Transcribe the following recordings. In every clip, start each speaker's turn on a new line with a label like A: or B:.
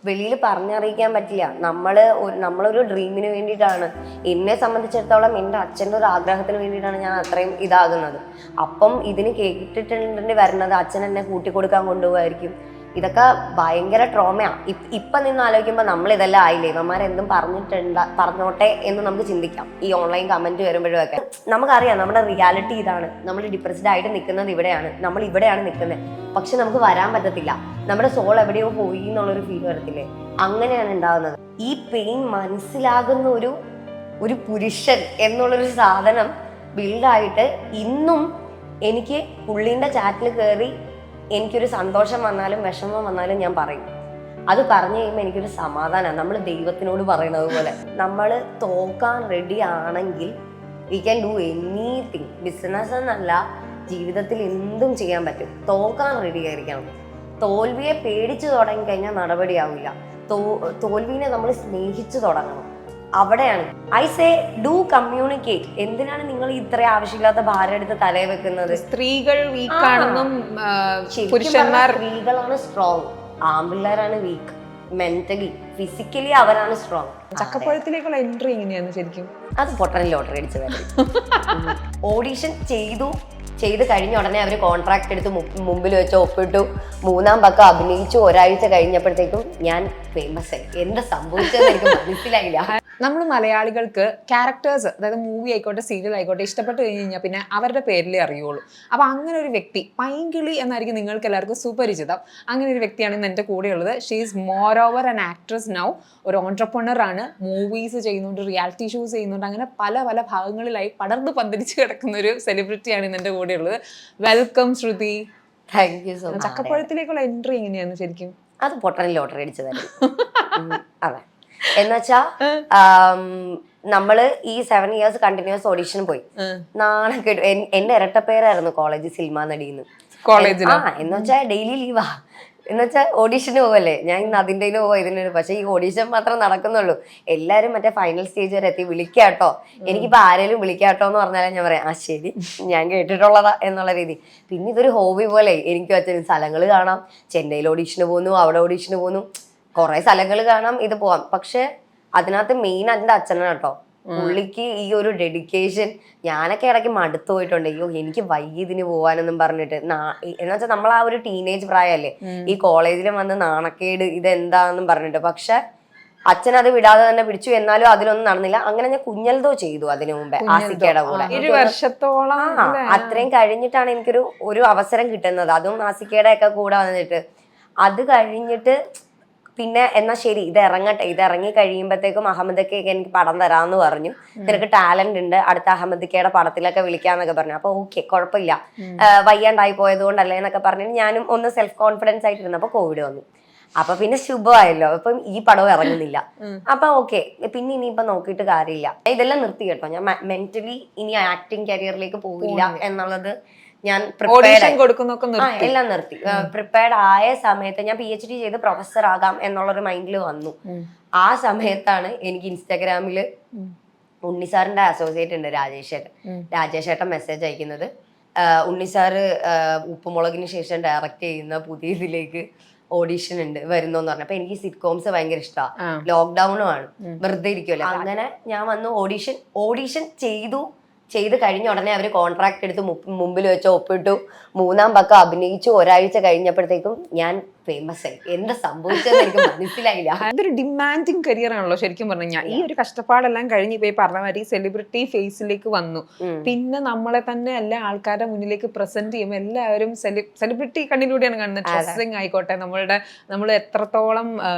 A: വെളിയിൽ പറഞ്ഞറിയിക്കാൻ പറ്റില്ല. നമ്മളൊരു ഡ്രീമിന് വേണ്ടിയിട്ടാണ്, എന്നെ സംബന്ധിച്ചിടത്തോളം എൻ്റെ അച്ഛൻ്റെ ഒരു ആഗ്രഹത്തിന് വേണ്ടിയിട്ടാണ് ഞാൻ അത്രയും ഇതാകുന്നത്. അപ്പം ഇതിന് കേട്ടിട്ടുണ്ടെങ്കിൽ വരുന്നത് അച്ഛൻ എന്നെ കൂട്ടിക്കൊടുക്കാൻ കൊണ്ടുപോകായിരിക്കും. ഇതൊക്കെ ഭയങ്കര ട്രോമയാണ്. ഇപ്പം നിന്ന് ആലോചിക്കുമ്പോൾ നമ്മൾ ഇതെല്ലാം ആയില്ലേ, ഇവന്മാരെന്തും പറഞ്ഞോട്ടെ എന്ന് നമുക്ക് ചിന്തിക്കാം. ഈ ഓൺലൈൻ കമന്റ് വരുമ്പോഴൊക്കെ നമുക്കറിയാം നമ്മുടെ റിയാലിറ്റി ഇതാണ്. നമ്മൾ ഡിപ്രസ്ഡ് ആയിട്ട് നിൽക്കുന്നത് ഇവിടെയാണ്, നമ്മൾ ഇവിടെയാണ് നിൽക്കുന്നത്. പക്ഷെ നമുക്ക് വരാൻ പറ്റത്തില്ല. നമ്മുടെ സോൾ എവിടെയോ പോയി എന്നുള്ളൊരു ഫീൽ വരത്തില്ലേ, അങ്ങനെയാണ് ഉണ്ടാകുന്നത്. ഈ പെയിൻ മനസ്സിലാകുന്ന ഒരു പുരുഷൻ എന്നുള്ളൊരു സാധനം ബിൽഡായിട്ട് ഇന്നും എനിക്ക് പുള്ളീൻ്റെ ചാറ്റിൽ കയറി എനിക്കൊരു സന്തോഷം വന്നാലും വിഷമം വന്നാലും ഞാൻ പറയും. അത് പറഞ്ഞു കഴിയുമ്പോൾ എനിക്കൊരു സമാധാനമാണ്. നമ്മൾ ദൈവത്തിനോട് പറയുന്നത് പോലെ നമ്മൾ തോക്കാൻ റെഡി ആണെങ്കിൽ we can do anything. Business എന്നല്ല, ജീവിതത്തിൽ എന്തും ചെയ്യാൻ പറ്റും. തോക്കാൻ റെഡി ആയിരിക്കണം. തോൽവിയെ പേടിച്ചു തുടങ്ങിക്കഴിഞ്ഞാൽ നടപടിയാവില്ല. തോൽവിനെ നമ്മൾ സ്നേഹിച്ചു തുടങ്ങണം. അവിടെയാണ് ഐ സേ ഡു കമ്മ്യൂണിക്കേറ്റ്. എന്തിനാണ് നിങ്ങൾ ഇത്ര ആവശ്യമില്ലാത്ത ഭാരം എടുത്ത് തലയിൽ വെക്കുന്നത്?
B: സ്ത്രീകൾ വീക്കാണെന്നും പുരുഷന്മാർ,
A: സ്ത്രീകളാണ് സ്ട്രോങ്, ആൺപിള്ളേരാണ് വീക്ക്. മെന്റലി ഫിസിക്കലി അവരാണ് സ്ട്രോങ്.
B: ചക്കപ്പഴത്തിലേക്കുള്ള എൻട്രി എങ്ങനെയാണ് ശരിക്കും?
A: അത് പൊട്ടൻ ലോട്ടറി അടിച്ചു വരും. ഓഡീഷൻ ചെയ്ത് കഴിഞ്ഞ ഉടനെ അവർ കോൺട്രാക്ട് എടുത്ത് മുമ്പിൽ വെച്ച് ഒപ്പിട്ടു. 3-ാം പക്കം അഭിനയിച്ചു. ഒരാഴ്ച കഴിഞ്ഞപ്പോഴത്തേക്കും ഞാൻ ഫേമസ് ആയി. എന്താ സംഭവിച്ചതെന്ന് എനിക്ക് മനസ്സിലായില്ല.
B: നമ്മൾ മലയാളികൾക്ക് ക്യാരക്ടേഴ്സ്, അതായത് മൂവി ആയിക്കോട്ടെ സീരിയൽ ആയിക്കോട്ടെ, ഇഷ്ടപ്പെട്ട് കഴിഞ്ഞ് കഴിഞ്ഞാൽ പിന്നെ അവരുടെ പേരിലേ അറിയുള്ളൂ. അപ്പോൾ അങ്ങനെ ഒരു വ്യക്തി, പൈങ്കിളി എന്നായിരിക്കും നിങ്ങൾക്ക് എല്ലാവർക്കും സുപരിചിതം. അങ്ങനെ ഒരു വ്യക്തിയാണ് ഇന്ന് എൻ്റെ കൂടെയുള്ളത്. She is more over an actress now. ഒരു ഓൺട്രപ്രണർ ആണ്. മൂവീസ് ചെയ്യുന്നുണ്ട്, റിയാലിറ്റി ഷോസ് ചെയ്യുന്നുണ്ട്. അങ്ങനെ പല പല ഭാഗങ്ങളിലായി പടർന്ന് പന്തലിച്ച് കിടക്കുന്ന ഒരു സെലിബ്രിറ്റിയാണ് ഇന്ന് എൻ്റെ കൂടെയുള്ളത്. Welcome Shruthi.
A: Thank you so much.
B: ചക്കപ്പഴത്തിലേക്കുള്ള എൻട്രി എങ്ങനെയാണ് ശരിക്കും?
A: അത് പൊട്ടൻ ലോട്ടറി അടിച്ചു തരും. അതെ. എന്നുവെച്ചാ നമ്മള് ഈ 7 years കണ്ടിന്യൂസ് ഓഡിഷൻ പോയി. നാണക്കെട്ടു. എന്റെ ഇരട്ടപ്പേരായിരുന്നു കോളേജിൽ സിനിമ നടിന്ന്. എന്നുവെച്ചാ ഡെയിലി ലീവാ. എന്നുവെച്ചാൽ ഓഡീഷന് പോവല്ലേ, ഞാൻ ഇന്ന് അതിൻ്റെ പോവാ ഇതിന്. പക്ഷെ ഈ ഓഡീഷൻ മാത്രം നടക്കുന്നുള്ളൂ. എല്ലാവരും മറ്റേ ഫൈനൽ സ്റ്റേജ് വരെ എത്തി. വിളിക്കാട്ടോ, എനിക്കിപ്പോ ആരെങ്കിലും വിളിക്കാട്ടോ എന്ന് പറഞ്ഞാലേ ഞാൻ പറയാം ആ ശരി ഞാൻ കേട്ടിട്ടുള്ളതാ എന്നുള്ള രീതി. പിന്നെ ഇതൊരു ഹോബി പോലെ എനിക്ക് അച്ഛന് സ്ഥലങ്ങൾ കാണാം. ചെന്നൈയിൽ ഓഡീഷന് പോകുന്നു, അവിടെ ഓഡീഷന് പോകുന്നു, കുറെ സ്ഥലങ്ങൾ കാണാം, ഇത് പോവാം. പക്ഷെ അതിനകത്ത് മെയിൻ എൻ്റെ അച്ഛനാണ് കേട്ടോ. പുള്ളിക്ക് ഈ ഒരു ഡെഡിക്കേഷൻ. ഞാനൊക്കെ ഇടയ്ക്ക് മടുത്തു പോയിട്ടുണ്ട്. അയ്യോ എനിക്ക് വൈകിതിന് പോവാനെന്നും പറഞ്ഞിട്ട്. എന്ന് വെച്ചാൽ നമ്മൾ ആ ഒരു ടീനേജ് പ്രായമല്ലേ, ഈ കോളേജിലും വന്ന് നാണക്കേട് ഇതെന്താണെന്നും പറഞ്ഞിട്ട്. പക്ഷെ അച്ഛൻ അത് വിടാതെ തന്നെ പിടിച്ചു. എന്നാലും അതിലൊന്നും നടന്നില്ല. അങ്ങനെ ഞാൻ കുഞ്ഞൽതോ ചെയ്തു അതിനു മുമ്പേ ആസിക്കയുടെ കൂടെ.
B: 1 വർഷത്തോളം
A: അത്രയും കഴിഞ്ഞിട്ടാണ് എനിക്കൊരു അവസരം കിട്ടുന്നത്. അതും ആസിക്കയുടെ ഒക്കെ കൂടെ വന്നിട്ട്. അത് കഴിഞ്ഞിട്ട് പിന്നെ എന്നാ ശരി ഇത് ഇറങ്ങി കഴിയുമ്പോഴത്തേക്കും അഹമ്മദൊക്കെയൊക്കെ എനിക്ക് പടം തരാമെന്ന് പറഞ്ഞു. നിനക്ക് ടാലന്റ് ഉണ്ട്, അടുത്ത അഹമ്മദിക്കയുടെ പടത്തിലൊക്കെ വിളിക്കാന്നൊക്കെ പറഞ്ഞു. അപ്പൊ ഓക്കെ കുഴപ്പമില്ല, വയ്യാണ്ടായി പോയത് കൊണ്ടല്ലേ എന്നൊക്കെ പറഞ്ഞിട്ട് ഞാനും ഒന്ന് സെൽഫ് കോൺഫിഡൻസ് ആയിട്ടിരുന്നപ്പോ കോവിഡ് വന്നു. അപ്പൊ പിന്നെ ശുഭമായല്ലോ, അപ്പം ഈ പടവും ഇറങ്ങുന്നില്ല. അപ്പൊ ഓക്കെ, പിന്നെ ഇനിയിപ്പൊ നോക്കിയിട്ട് കാര്യമില്ല. ഇതെല്ലാം നിർത്തി കേട്ടോ. ഞാൻ മെന്റലി ഇനി ആക്ടിങ് കരിയറിലേക്ക് പോകില്ല എന്നുള്ളത് ഞാൻ എല്ലാം നിർത്തി. പ്രിപ്പയർഡ് ആയ സമയത്ത് ഞാൻ PhD ചെയ്ത് പ്രൊഫസർ ആകാം എന്നുള്ളൊരു മൈൻഡിൽ വന്നു. ആ സമയത്താണ് എനിക്ക് ഇൻസ്റ്റാഗ്രാമില് ഉണ്ണിസാറിന്റെ അസോസിയേറ്റ് ഉണ്ട് രാജേഷേട്ടൻ മെസ്സേജ് അയക്കുന്നത്. ഉണ്ണിസാറ് ഉപ്പുമുളകിന് ശേഷം ഡയറക്റ്റ് ചെയ്യുന്ന പുതിയ ഇതിലേക്ക് ഓഡീഷൻ ഉണ്ട് വരുന്നോന്ന് പറഞ്ഞു. അപ്പൊ എനിക്ക് സിറ്റ്കോംസ് ഭയങ്കര ഇഷ്ടമാണ്. ലോക്ക്ഡൌണും ആണ്, വെറുതെ ഇരിക്കുമല്ലോ. അങ്ങനെ ഞാൻ വന്നു ഓഡീഷൻ ചെയ്ത് കഴിഞ്ഞ ഉടനെ അവര് കോൺട്രാക്ട് എടുത്ത് മുമ്പിൽ വെച്ച് ഒപ്പിട്ടു. 3-ാം പക്കം അഭിനയിച്ചു. ഒരാഴ്ച കഴിഞ്ഞപ്പോഴത്തേക്കും ഞാൻ ഫേമസ് ആയി. എന്താ സംഭവിച്ചതെന്ന് എനിക്ക് മനസ്സിലായില്ല.
B: അതൊരു ഡിമാൻഡിങ് കരിയർ ആണല്ലോ ശരിക്കും പറഞ്ഞു കഴിഞ്ഞാൽ. ഈ ഒരു കഷ്ടപ്പാടെല്ലാം കഴിഞ്ഞ് ഇപ്പൊ ഈ പറഞ്ഞ മാതിരി സെലിബ്രിറ്റി ഫേസിലേക്ക് വന്നു. പിന്നെ നമ്മളെ തന്നെ എല്ലാ ആൾക്കാരുടെ മുന്നിലേക്ക് പ്രസന്റ് ചെയ്യുമ്പോൾ എല്ലാവരും സെലിബ്രിറ്റി കണ്ണിലൂടെയാണ് കാണുന്നത്. ഡ്രസ്സിങ് ആയിക്കോട്ടെ, നമ്മൾ എത്രത്തോളം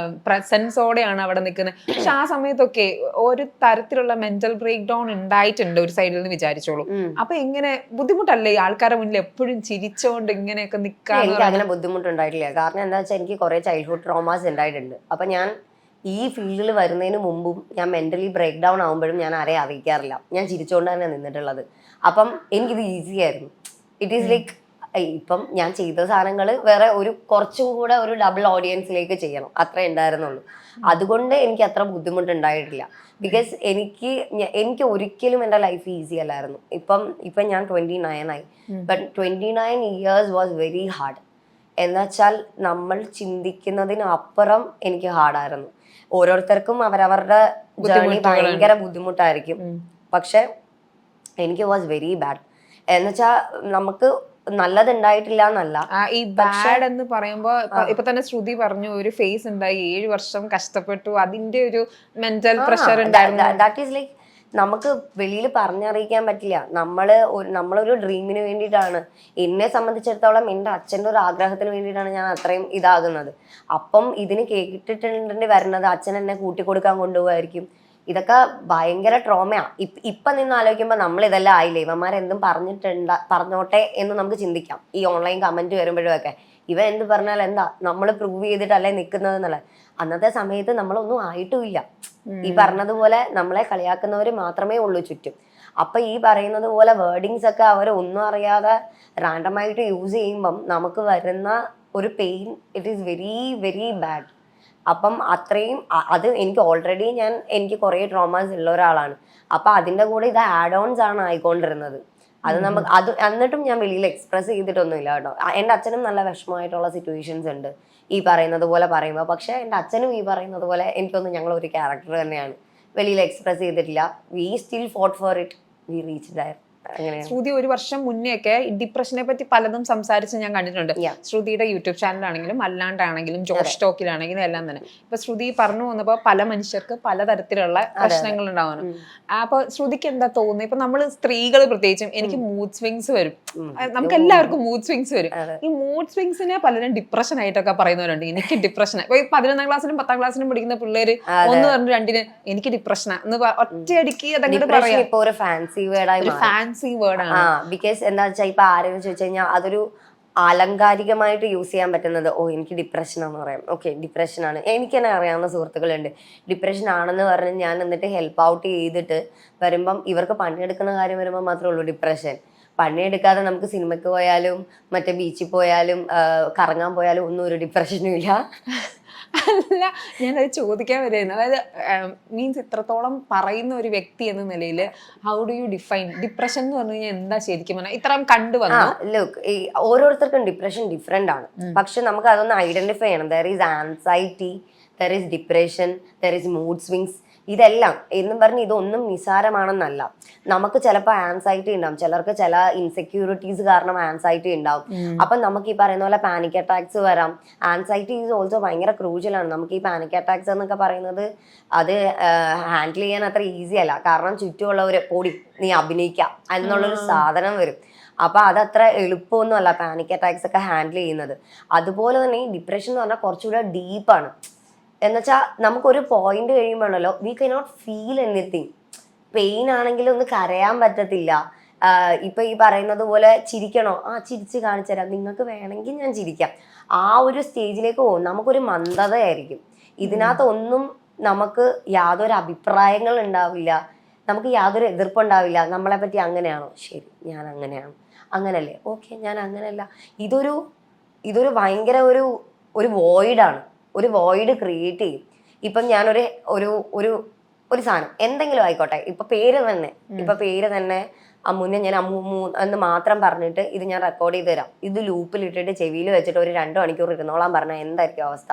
B: പ്രസൻസോടെയാണ് അവിടെ നിൽക്കുന്നത്. പക്ഷെ ആ സമയത്തൊക്കെ ഒരു തരത്തിലുള്ള മെന്റൽ ബ്രേക്ക് ഡൗൺ ഉണ്ടായിട്ടുണ്ട് ഒരു സൈഡിൽ നിന്ന് വിചാരിച്ചോളൂ. അപ്പൊ എങ്ങനെ ബുദ്ധിമുട്ടല്ലേ ഈ ആൾക്കാരുടെ മുന്നിൽ എപ്പോഴും ചിരിച്ചോണ്ട് ഇങ്ങനെയൊക്കെ നിൽക്കാൻ?
A: എനിക്ക് അങ്ങനെ ബുദ്ധിമുട്ടുണ്ടായിട്ടില്ല. കാരണം എന്താ വെച്ചാൽ എനിക്ക് കുറെ ചൈൽഡ്ഹുഡ് ട്രോമാസ് ഉണ്ടായിട്ടുണ്ട്. അപ്പൊ ഞാൻ ഈ ഫീൽഡിൽ വരുന്നതിന് മുമ്പും ഞാൻ മെന്റലി ബ്രേക്ക് ഡൗൺ ആകുമ്പോഴും ഞാൻ ആരെയും അറിയിക്കാറില്ല. ഞാൻ ചിരിച്ചോണ്ട് തന്നെ നിന്നിട്ടുള്ളത്. അപ്പം എനിക്കിത് ഈസി ആയിരുന്നു. ഇറ്റ് ഈസ് ലൈക്ക് ഇപ്പം ഞാൻ ചെയ്ത സാധനങ്ങൾ വേറെ കുറച്ചും കൂടെ ഒരു ഡബിൾ ഓഡിയൻസിലേക്ക് ചെയ്യണം, അത്രേ ഉണ്ടായിരുന്നുള്ളൂ. അതുകൊണ്ട് എനിക്ക് അത്ര ബുദ്ധിമുട്ടുണ്ടായിട്ടില്ല. ബിക്കോസ് എനിക്ക് ഒരിക്കലും എൻ്റെ ലൈഫ് ഈസി അല്ലായിരുന്നു. ഇപ്പം ഞാൻ 29 ആയി. But 29 years was very hard. എന്നുവെച്ചാൽ നമ്മൾ ചിന്തിക്കുന്നതിനപ്പുറം എനിക്ക് ഹാർഡായിരുന്നു. ഓരോരുത്തർക്കും അവരവരുടെ ജേർണി ഭയങ്കര ബുദ്ധിമുട്ടായിരിക്കും. പക്ഷെ എനിക്ക് വാസ് വെരി ബാഡ്. എന്നുവെച്ചാൽ നമുക്ക് നല്ലതുണ്ടായിട്ടില്ല എന്നല്ല,
B: ഈ ബാഡ് എന്ന് പറയുമ്പോ ഇപ്പൊ തന്നെ ശ്രുതി പറഞ്ഞു ഒരു ഫേസ് ഉണ്ടായി 7 വർഷം കഷ്ടപ്പെട്ടു, അതിന്റെ ഒരു മെന്റൽ പ്രഷർ ഉണ്ടായിരുന്നു.
A: ദാറ്റ് ഈസ് ലൈക്ക് നമുക്ക് വെളിയിൽ പറഞ്ഞറിയിക്കാൻ പറ്റില്ല. നമ്മളൊരു ഡ്രീമിന് വേണ്ടിയിട്ടാണ്, എന്നെ സംബന്ധിച്ചിടത്തോളം എൻ്റെ അച്ഛൻ്റെ ഒരു ആഗ്രഹത്തിന് വേണ്ടിയിട്ടാണ് ഞാൻ അത്രയും ഇതാകുന്നത്. അപ്പം ഇതിന് കേട്ടിട്ടുണ്ടെങ്കിൽ വരുന്നത് അച്ഛൻ എന്നെ കൂട്ടിക്കൊടുക്കാൻ കൊണ്ടുപോകായിരിക്കും. ഇതൊക്കെ ഭയങ്കര ട്രോമയാ. ഇപ്പൊ നിന്ന് ആലോചിക്കുമ്പോൾ നമ്മൾ ഇതെല്ലാം ആയില്ലേ, ഇവന്മാരെന്തും പറഞ്ഞോട്ടെ എന്ന് നമുക്ക് ചിന്തിക്കാം. ഈ ഓൺലൈൻ കമന്റ് വരുമ്പോഴും ഒക്കെ ഇവ എന്ത് പറഞ്ഞാൽ എന്താ, നമ്മൾ പ്രൂവ് ചെയ്തിട്ടല്ലേ നിൽക്കുന്നത് എന്നുള്ളത്. അന്നത്തെ സമയത്ത് നമ്മളൊന്നും ആയിട്ടുമില്ല. ഈ പറഞ്ഞതുപോലെ നമ്മളെ കളിയാക്കുന്നവർ മാത്രമേ ഉള്ളൂ ചുറ്റും. അപ്പൊ ഈ പറയുന്നത് പോലെ വേർഡിങ്സ് ഒക്കെ അവർ ഒന്നും അറിയാതെ റാൻഡമായിട്ട് യൂസ് ചെയ്യുമ്പം നമുക്ക് വരുന്ന ഒരു pain, it is very very bad. അപ്പം അത്രയും അത് എനിക്ക് ഓൾറെഡി എനിക്ക് കുറേ ട്രോമാസ് ഉള്ള ഒരാളാണ്. അപ്പൊ അതിന്റെ കൂടെ ഇത് ആഡ് ഓൺസ് ആണ് ആയിക്കൊണ്ടിരുന്നത്. അത് എന്നിട്ടും ഞാൻ വെളിയിൽ എക്സ്പ്രസ് ചെയ്തിട്ടൊന്നുമില്ല കേട്ടോ. എൻ്റെ അച്ഛനും നല്ല വിഷമമായിട്ടുള്ള സിറ്റുവേഷൻസ് ഉണ്ട് ഈ പറയുന്നത് പോലെ പറയുമ്പോൾ. പക്ഷെ എൻ്റെ അച്ഛനും ഈ പറയുന്നത് പോലെ എനിക്കൊന്നും ഞങ്ങൾ ഒരു ക്യാരക്ടർ തന്നെയാണ്, വെളിയിൽ എക്സ്പ്രസ് ചെയ്തിട്ടില്ല. We still fought for it, we reach there.
B: Shruthi 1 വർഷം മുന്നേ ഒക്കെ ഡിപ്രഷനെ പറ്റി പലതും സംസാരിച്ച് ഞാൻ കണ്ടിട്ടുണ്ട്. ശ്രുതിയുടെ യൂട്യൂബ് ചാനലാണെങ്കിലും അല്ലാണ്ടാണെങ്കിലും ജോഷ് ടോക്കിലാണെങ്കിലും എല്ലാം തന്നെ. ഇപ്പൊ ശ്രുതി പറഞ്ഞു വന്നപ്പോ പല മനുഷ്യർക്ക് പലതരത്തിലുള്ള പ്രശ്നങ്ങൾ ഉണ്ടാവുന്നു. അപ്പൊ ശ്രുതിക്ക് എന്താ തോന്നുന്നത്? ഇപ്പൊ നമ്മള് സ്ത്രീകൾ പ്രത്യേകിച്ചും എനിക്ക് മൂഡ് സ്വിങ്സ് വരും, നമുക്ക് എല്ലാവർക്കും മൂഡ് സ്വിങ്സ് വരും. ഈ മൂഡ് സ്വിങ്സിനെ പലരും ഡിപ്രഷൻ ആയിട്ടൊക്കെ പറയുന്നവരുണ്ട്. എനിക്ക് ഡിപ്രഷൻ, ഇപ്പൊ 11ാം ക്ലാസ്സിലും 10ാം ക്ലാസ്സിലും പഠിക്കുന്ന പിള്ളേര് 1 പറഞ്ഞു 2 എനിക്ക് ഡിപ്രഷനാ എന്ന് ഒറ്റയടിക്ക് അതങ്ങോട്ട് പറയാം.
A: ബിക്കോസ് എന്താ വെച്ചാൽ ഇപ്പൊ ആരെന്ന് ചോദിച്ചു കഴിഞ്ഞാൽ അതൊരു ആലങ്കാരികമായിട്ട് യൂസ് ചെയ്യാൻ പറ്റുന്നത്. എനിക്ക് ഡിപ്രഷൻ ആണെന്ന് പറയാം. ഓക്കെ, ഡിപ്രഷൻ ആണ്. എനിക്ക് തന്നെ അറിയാവുന്ന സുഹൃത്തുക്കളുണ്ട് ഡിപ്രഷൻ ആണെന്ന് പറഞ്ഞ് ഞാൻ എന്നിട്ട് ഹെൽപ്പ് ഔട്ട് ചെയ്തിട്ട് വരുമ്പം ഇവർക്ക് പണിയെടുക്കുന്ന കാര്യം വരുമ്പോൾ മാത്രമേ ഉള്ളൂ ഡിപ്രഷൻ. പണിയെടുക്കാതെ നമുക്ക് സിനിമയ്ക്ക് പോയാലും മറ്റേ ബീച്ചിൽ പോയാലും കറങ്ങാൻ പോയാലും ഒന്നും ഒരു ഡിപ്രഷനും ഇല്ല.
B: അല്ല, ഞാനത് ചോദിക്കാൻ വരുന്നത്, അതായത് മീൻസ് ഇത്രത്തോളം പറയുന്ന ഒരു വ്യക്തി എന്ന നിലയിൽ how do you define depression എന്ന് പറഞ്ഞു കഴിഞ്ഞാൽ എന്താ ശരിക്കും പറഞ്ഞാൽ ഇത്രയും കണ്ടുവന്നു?
A: ലുക്ക്, ഓരോരുത്തർക്കും ഡിപ്രഷൻ ഡിഫറെന്റ് ആണ്. പക്ഷെ നമുക്ക് അതൊന്ന് ഐഡന്റിഫൈ ചെയ്യണം. There is anxiety, there is depression, there is mood swings. ഇതെല്ലാം എന്നും പറഞ്ഞ് ഇതൊന്നും നിസാരമാണെന്നല്ല. നമുക്ക് ചിലപ്പോൾ ആൻസൈറ്റി ഉണ്ടാവും, ചിലർക്ക് ചില ഇൻസെക്യൂരിറ്റീസ് കാരണം ആൻസൈറ്റി ഉണ്ടാവും. അപ്പം നമുക്ക് ഈ പറയുന്ന പോലെ പാനിക് അറ്റാക്സ് വരാം. ആൻസൈറ്റി ഈസ് ഓൾസോ ഭയങ്കര ക്രൂഷ്യലാണ്. നമുക്ക് ഈ പാനിക് അറ്റാക്സ് എന്നൊക്കെ പറയുന്നത് അത് ഹാൻഡിൽ ചെയ്യാൻ അത്ര ഈസി അല്ല. കാരണം ചുറ്റുമുള്ളവർ പൊടി നീ അഭിനയിക്കാം എന്നുള്ളൊരു സാധനം വരും. അപ്പൊ അതത്ര എളുപ്പമൊന്നും അല്ല പാനിക് അറ്റാക്സ് ഒക്കെ ഹാൻഡിൽ ചെയ്യുന്നത്. അതുപോലെ തന്നെ ഈ ഡിപ്രഷൻ എന്ന് പറഞ്ഞാൽ കുറച്ചുകൂടെ ഡീപ്പാണ്. എന്നുവെച്ചാൽ നമുക്കൊരു പോയിന്റ് കഴിയുമ്പോഴല്ലോ we cannot feel anything. Pain ആണെങ്കിലും ഒന്ന് കരയാൻ പറ്റത്തില്ല. ഇപ്പൊ ഈ പറയുന്നത് പോലെ ചിരിക്കണോ, ചിരിച്ച് കാണിച്ചു തരാം, നിങ്ങൾക്ക് വേണമെങ്കിൽ ഞാൻ ചിരിക്കാം. ആ ഒരു സ്റ്റേജിലേക്ക് പോകും. നമുക്കൊരു മന്ദതയായിരിക്കും. ഇതിനകത്തൊന്നും നമുക്ക് യാതൊരു അഭിപ്രായങ്ങൾ ഉണ്ടാവില്ല, നമുക്ക് യാതൊരു എതിർപ്പുണ്ടാവില്ല. നമ്മളെ പറ്റി അങ്ങനെയാണോ, ശരി ഞാൻ അങ്ങനെയാണ്, അങ്ങനല്ലേ, ഓക്കെ ഞാൻ അങ്ങനെയല്ല. ഇതൊരു ഭയങ്കര ഒരു വോയിഡാണ്. ഒരു വോയിഡ് ക്രിയേറ്റ് ചെയ്യും. ഇപ്പം ഞാനൊരു ഒരു ഒരു ഒരു സാധനം എന്തെങ്കിലും ആയിക്കോട്ടെ, ഇപ്പൊ പേര് തന്നെ അമ്മുനെ ഞാൻ അമ്മൂ എന്ന് മാത്രം പറഞ്ഞിട്ട് ഇത് ഞാൻ റെക്കോർഡ് ചെയ്ത് തരാം, ഇത് ലൂപ്പിലിട്ടിട്ട് ചെവിയിൽ വെച്ചിട്ട് ഒരു 2 മണിക്കൂർ ഇരുന്നോളാൻ പറഞ്ഞാൽ എന്തായിരിക്കും അവസ്ഥ?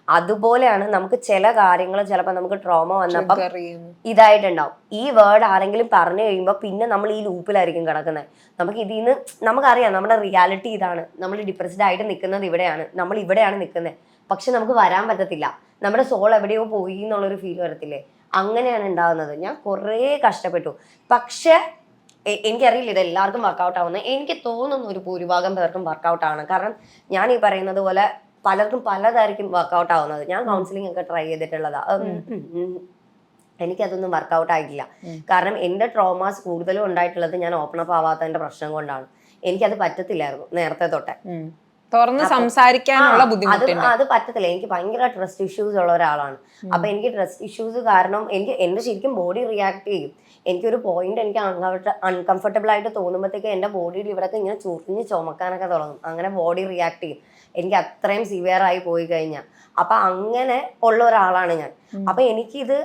A: അതുപോലെയാണ് നമുക്ക് ചില കാര്യങ്ങൾ ചിലപ്പോൾ നമുക്ക് ട്രോമ വന്നപ്പം ഇതായിട്ടുണ്ടാവും. ഈ വേർഡ് ആരെങ്കിലും പറഞ്ഞു കഴിയുമ്പോൾ പിന്നെ നമ്മൾ ഈ ലൂപ്പിലായിരിക്കും കിടക്കുന്നത്. നമുക്ക് ഇതിൽ നിന്ന് നമുക്കറിയാം നമ്മുടെ റിയാലിറ്റി ഇതാണ്, നമ്മൾ ഡിപ്രസ്ഡ് ആയിട്ട് നിൽക്കുന്നത് ഇവിടെയാണ്, നമ്മൾ ഇവിടെയാണ് നിൽക്കുന്നത്. പക്ഷെ നമുക്ക് വരാൻ പറ്റത്തില്ല, നമ്മുടെ സോൾ എവിടെയോ പോയി എന്നുള്ളൊരു ഫീൽ വരത്തില്ലേ? അങ്ങനെയാണ് ഉണ്ടാകുന്നത്. ഞാൻ കുറേ കഷ്ടപ്പെട്ടു. പക്ഷെ എനിക്കറിയില്ല ഇത് എല്ലാവർക്കും വർക്കൗട്ട് ആവുന്നത്. എനിക്ക് തോന്നുന്നു ഒരു ഭൂരിഭാഗം പേർക്കും വർക്കൗട്ട് ആണ്. കാരണം ഞാൻ ഈ പറയുന്നത് പോലെ പലർക്കും പലതായിരിക്കും വർക്കൗട്ട് ആവുന്നത്. ഞാൻ കൗൺസിലിംഗ് ഒക്കെ ട്രൈ ചെയ്തിട്ടുള്ളതാ. എനിക്കതൊന്നും വർക്കൗട്ട് ആയിട്ടില്ല. കാരണം എൻ്റെ ട്രോമാസ് കൂടുതലും ഉണ്ടായിട്ടുള്ളത് ഞാൻ ഓപ്പൺ അപ്പ് ആവാത്തതിന്റെ പ്രശ്നം കൊണ്ടാണ്. എനിക്കത് പറ്റത്തില്ലായിരുന്നു നേരത്തെ തൊട്ടേ.
B: തുറന്ന് സംസാരിക്കാനുള്ള ബുദ്ധിമുട്ടുണ്ട്.
A: അത് പറ്റത്തില്ല. എനിക്ക് ഭയങ്കര ട്രസ്റ്റ് ഇഷ്യൂസ് ഉള്ള ഒരാളാണ്. അപ്പൊ എനിക്ക് ട്രസ്റ്റ് ഇഷ്യൂസ് കാരണം എന്റെ ശരിക്കും ബോഡി റിയാക്ട് ചെയ്യും. എനിക്കൊരു പോയിന്റ് എനിക്ക് അൺകംഫർട്ടബിൾ ആയിട്ട് തോന്നുമ്പോഴത്തേക്ക് എന്റെ ബോഡിയിൽ ഇവിടെയൊക്കെ ഇങ്ങനെ ചുറിഞ്ഞ് ചുമക്കാനൊക്കെ തുടങ്ങും. അങ്ങനെ ബോഡി റിയാക്ട് ചെയ്യും എനിക്ക് അത്രയും സിവിയർ ആയി പോയി കഴിഞ്ഞാൽ. അപ്പൊ അങ്ങനെ ഉള്ള ഒരാളാണ് ഞാൻ. അപ്പൊ എനിക്കിത്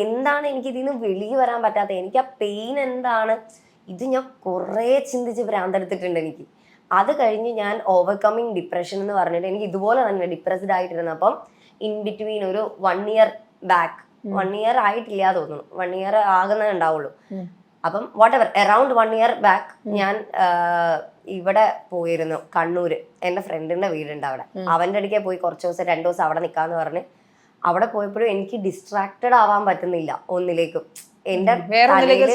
A: എന്താണ്, എനിക്കിതിന്ന് വെളിയിൽ വരാൻ പറ്റാത്ത, എനിക്ക് ആ പെയിൻ എന്താണ്, ഇത് ഞാൻ കുറേ ചിന്തിച്ച് ഭ്രാന്തെടുത്തിട്ടുണ്ട് എനിക്ക്. അത് കഴിഞ്ഞ് ഞാൻ ഓവർകമ്മിങ് ഡിപ്രഷൻ എന്ന് പറഞ്ഞിട്ട് എനിക്ക് ഇതുപോലെ തന്നെ ഡിപ്രസ്ഡ് ആയിട്ടിരുന്നപ്പം ഇൻ ബിറ്റ്വീൻ ഒരു 1 year ബാക്ക്, 1 year ആയിട്ടില്ല തോന്നുന്നു, 1 year ആകുന്നേ ഉണ്ടാവുള്ളൂ. അപ്പം വാട്ടെവർ അറൌണ്ട് 1 year ബാക്ക് ഞാൻ ഇവിടെ പോയിരുന്നു, കണ്ണൂര്. എൻ്റെ ഫ്രണ്ടിന്റെ വീടുണ്ട് അവിടെ. അവന്റെ അടുക്കെ പോയി കുറച്ച് ദിവസം 2 ദിവസം അവിടെ നിൽക്കാന്ന് പറഞ്ഞ് അവിടെ പോയപ്പോഴും എനിക്ക് ഡിസ്ട്രാക്റ്റഡ് ആവാൻ പറ്റുന്നില്ല ഒന്നിലേക്കും. എന്റെ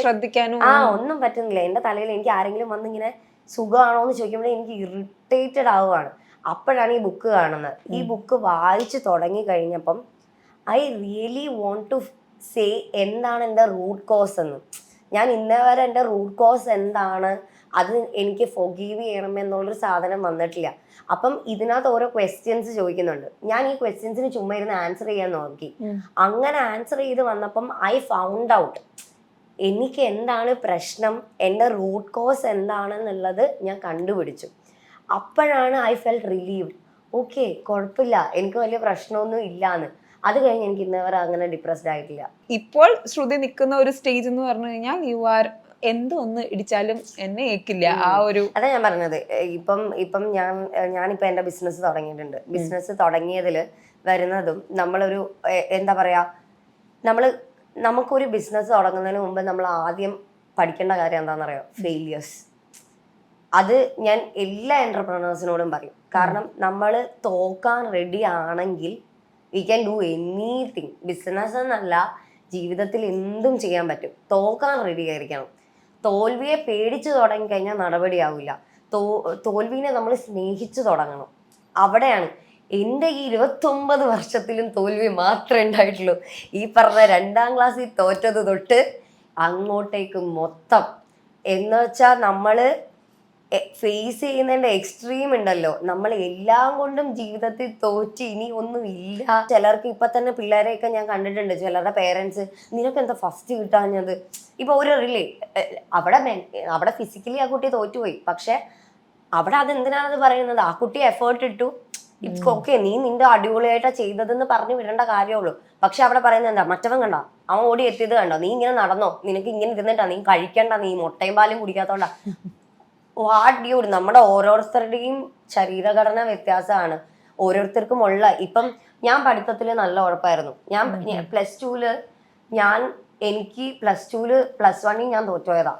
B: ശ്രദ്ധിക്കാനും
A: ഒന്നും പറ്റുന്നില്ല. എന്റെ തലയിൽ എനിക്ക് ആരെങ്കിലും വന്നിങ്ങനെ സുഖമാണോ എന്ന് ചോദിക്കുമ്പോഴേ എനിക്ക് ഇറിറ്റേറ്റഡ് ആവുകയാണ്. അപ്പോഴാണ് ഈ ബുക്ക് കാണുന്നത്. ഈ ബുക്ക് വായിച്ചു തുടങ്ങി കഴിഞ്ഞപ്പം I really want to say എന്താണ് എൻ്റെ റൂട്ട് കോസ് എന്ന്. ഞാൻ ഇന്നേ വരെ എൻ്റെ റൂട്ട് കോസ് എന്താണ്, അത് എനിക്ക് ഫൊഗീവ് ചെയ്യണമെന്നുള്ളൊരു സാധനം വന്നിട്ടില്ല. അപ്പം ഇതിനകത്ത് ഓരോ ക്വസ്റ്റ്യൻസ് ചോദിക്കുന്നുണ്ട്. ഞാൻ ഈ ക്വസ്റ്റ്യൻസിന് ചുമ്മാ ഇരുന്ന് ആൻസർ ചെയ്യാൻ നോക്കി. അങ്ങനെ ആൻസർ ചെയ്ത് വന്നപ്പം ഐ ഫൗണ്ട് ഔട്ട് എനിക്ക് എന്താണ് പ്രശ്നം, എൻ്റെ റൂട്ട് കോസ് എന്താണെന്നുള്ളത് ഞാൻ കണ്ടുപിടിച്ചു. അപ്പോഴാണ് ഐ ഫെൽറ്റ് റിലീവ്ഡ്. ഓക്കെ, കുഴപ്പമില്ല, എനിക്ക് വലിയ പ്രശ്നമൊന്നും ഇല്ലാന്ന്. അത് കഴിഞ്ഞ് എനിക്ക് ഇന്നവരെ അങ്ങനെ ഡിപ്രസ്ഡ് ആയിട്ടില്ല.
B: ഇപ്പോൾ ശ്രുതി നിൽക്കുന്ന ഒരു സ്റ്റേജ് എന്ന് പറഞ്ഞു കഴിഞ്ഞാൽ യു ആർ എന്തൊന്ന് ഇടിച്ചാലും എന്നെ ഏക്കില്ല. ആ ഒരു
A: അതാ ഞാൻ പറഞ്ഞത്. ഇപ്പം ഞാനിപ്പോ എന്റെ ബിസിനസ് തുടങ്ങിയിട്ടുണ്ട്. ബിസിനസ് തുടങ്ങിയതിൽ വരുന്നതും നമ്മളൊരു എന്താ പറയാ, നമുക്കൊരു ബിസിനസ് തുടങ്ങുന്നതിന് മുമ്പ് നമ്മൾ ആദ്യം പഠിക്കേണ്ട കാര്യം എന്താണെന്നറിയോ? ഫെയിലിയേഴ്സ്. അത് ഞാൻ എല്ലാ എന്റർപ്രണേഴ്സിനോടും പറയും. കാരണം നമ്മൾ തോക്കാൻ റെഡി ആണെങ്കിൽ we can do anything. Business എന്നല്ല, ജീവിതത്തിൽ എന്തും ചെയ്യാൻ പറ്റും. തോക്കാൻ റെഡി ആയിരിക്കണം. തോൽവിയെ പേടിച്ചു തുടങ്ങിക്കഴിഞ്ഞാൽ നടപടിയാവില്ല. തോൽവിനെ നമ്മൾ സ്നേഹിച്ചു തുടങ്ങണം. അവിടെയാണ് എൻ്റെ ഈ 29 വർഷത്തിലും തോൽവി മാത്രമേ ഉണ്ടായിട്ടുള്ളൂ. ഈ പറഞ്ഞ 2ാം ക്ലാസ്സിൽ തോറ്റത് തൊട്ട് അങ്ങോട്ടേക്ക് മൊത്തം എന്ന് വെച്ചാൽ നമ്മൾ ഫേസ് ചെയ്യുന്നതിൻ്റെ എക്സ്ട്രീം ഉണ്ടല്ലോ. നമ്മൾ എല്ലാം കൊണ്ടും ജീവിതത്തിൽ തോറ്റ് ഇനി ഒന്നും ഇല്ല. ചിലർക്ക് ഇപ്പൊ തന്നെ പിള്ളേരെയൊക്കെ ഞാൻ കണ്ടിട്ടുണ്ട്. ചിലരുടെ പേരൻസ് നിനക്ക് എന്താ ഫസ്റ്റ് കിട്ടാഞ്ഞത്. ഇപ്പൊ ഒരു അവിടെ ഫിസിക്കലി ആ കുട്ടി തോറ്റുപോയി. പക്ഷെ അവിടെ അതെന്തിനാണെന്ന് പറയുന്നത്, ആ കുട്ടി എഫേർട്ട് ഇട്ടു, ഇറ്റ്സ് ഓക്കെ, നീ നിന്റെ അടിപൊളിയായിട്ടാ ചെയ്തതെന്ന് പറഞ്ഞു വിടേണ്ട കാര്യമുള്ളൂ. പക്ഷെ അവിടെ പറയുന്നത് എന്താ, മറ്റവൻ കണ്ടോ, അവൻ ഓടി എത്തിയത് കണ്ടോ, നീ ഇങ്ങനെ നടന്നോ, നിനക്ക് ഇങ്ങനെ ഇരുന്നിട്ടാ, നീ കഴിക്കണ്ട, നീ മുട്ടയും പാലും കുടിക്കാത്തോണ്ടാ. What dude. നമ്മുടെ ഓരോരുത്തരുടെയും ശരീരഘടന വ്യത്യാസമാണ്. ഓരോരുത്തർക്കും ഇപ്പം ഞാൻ പഠിത്തത്തിൽ നല്ല ഉഴപ്പായിരുന്നു. ഞാൻ +2 എനിക്ക് +1 ഞാൻ തോറ്റുപോയതാ.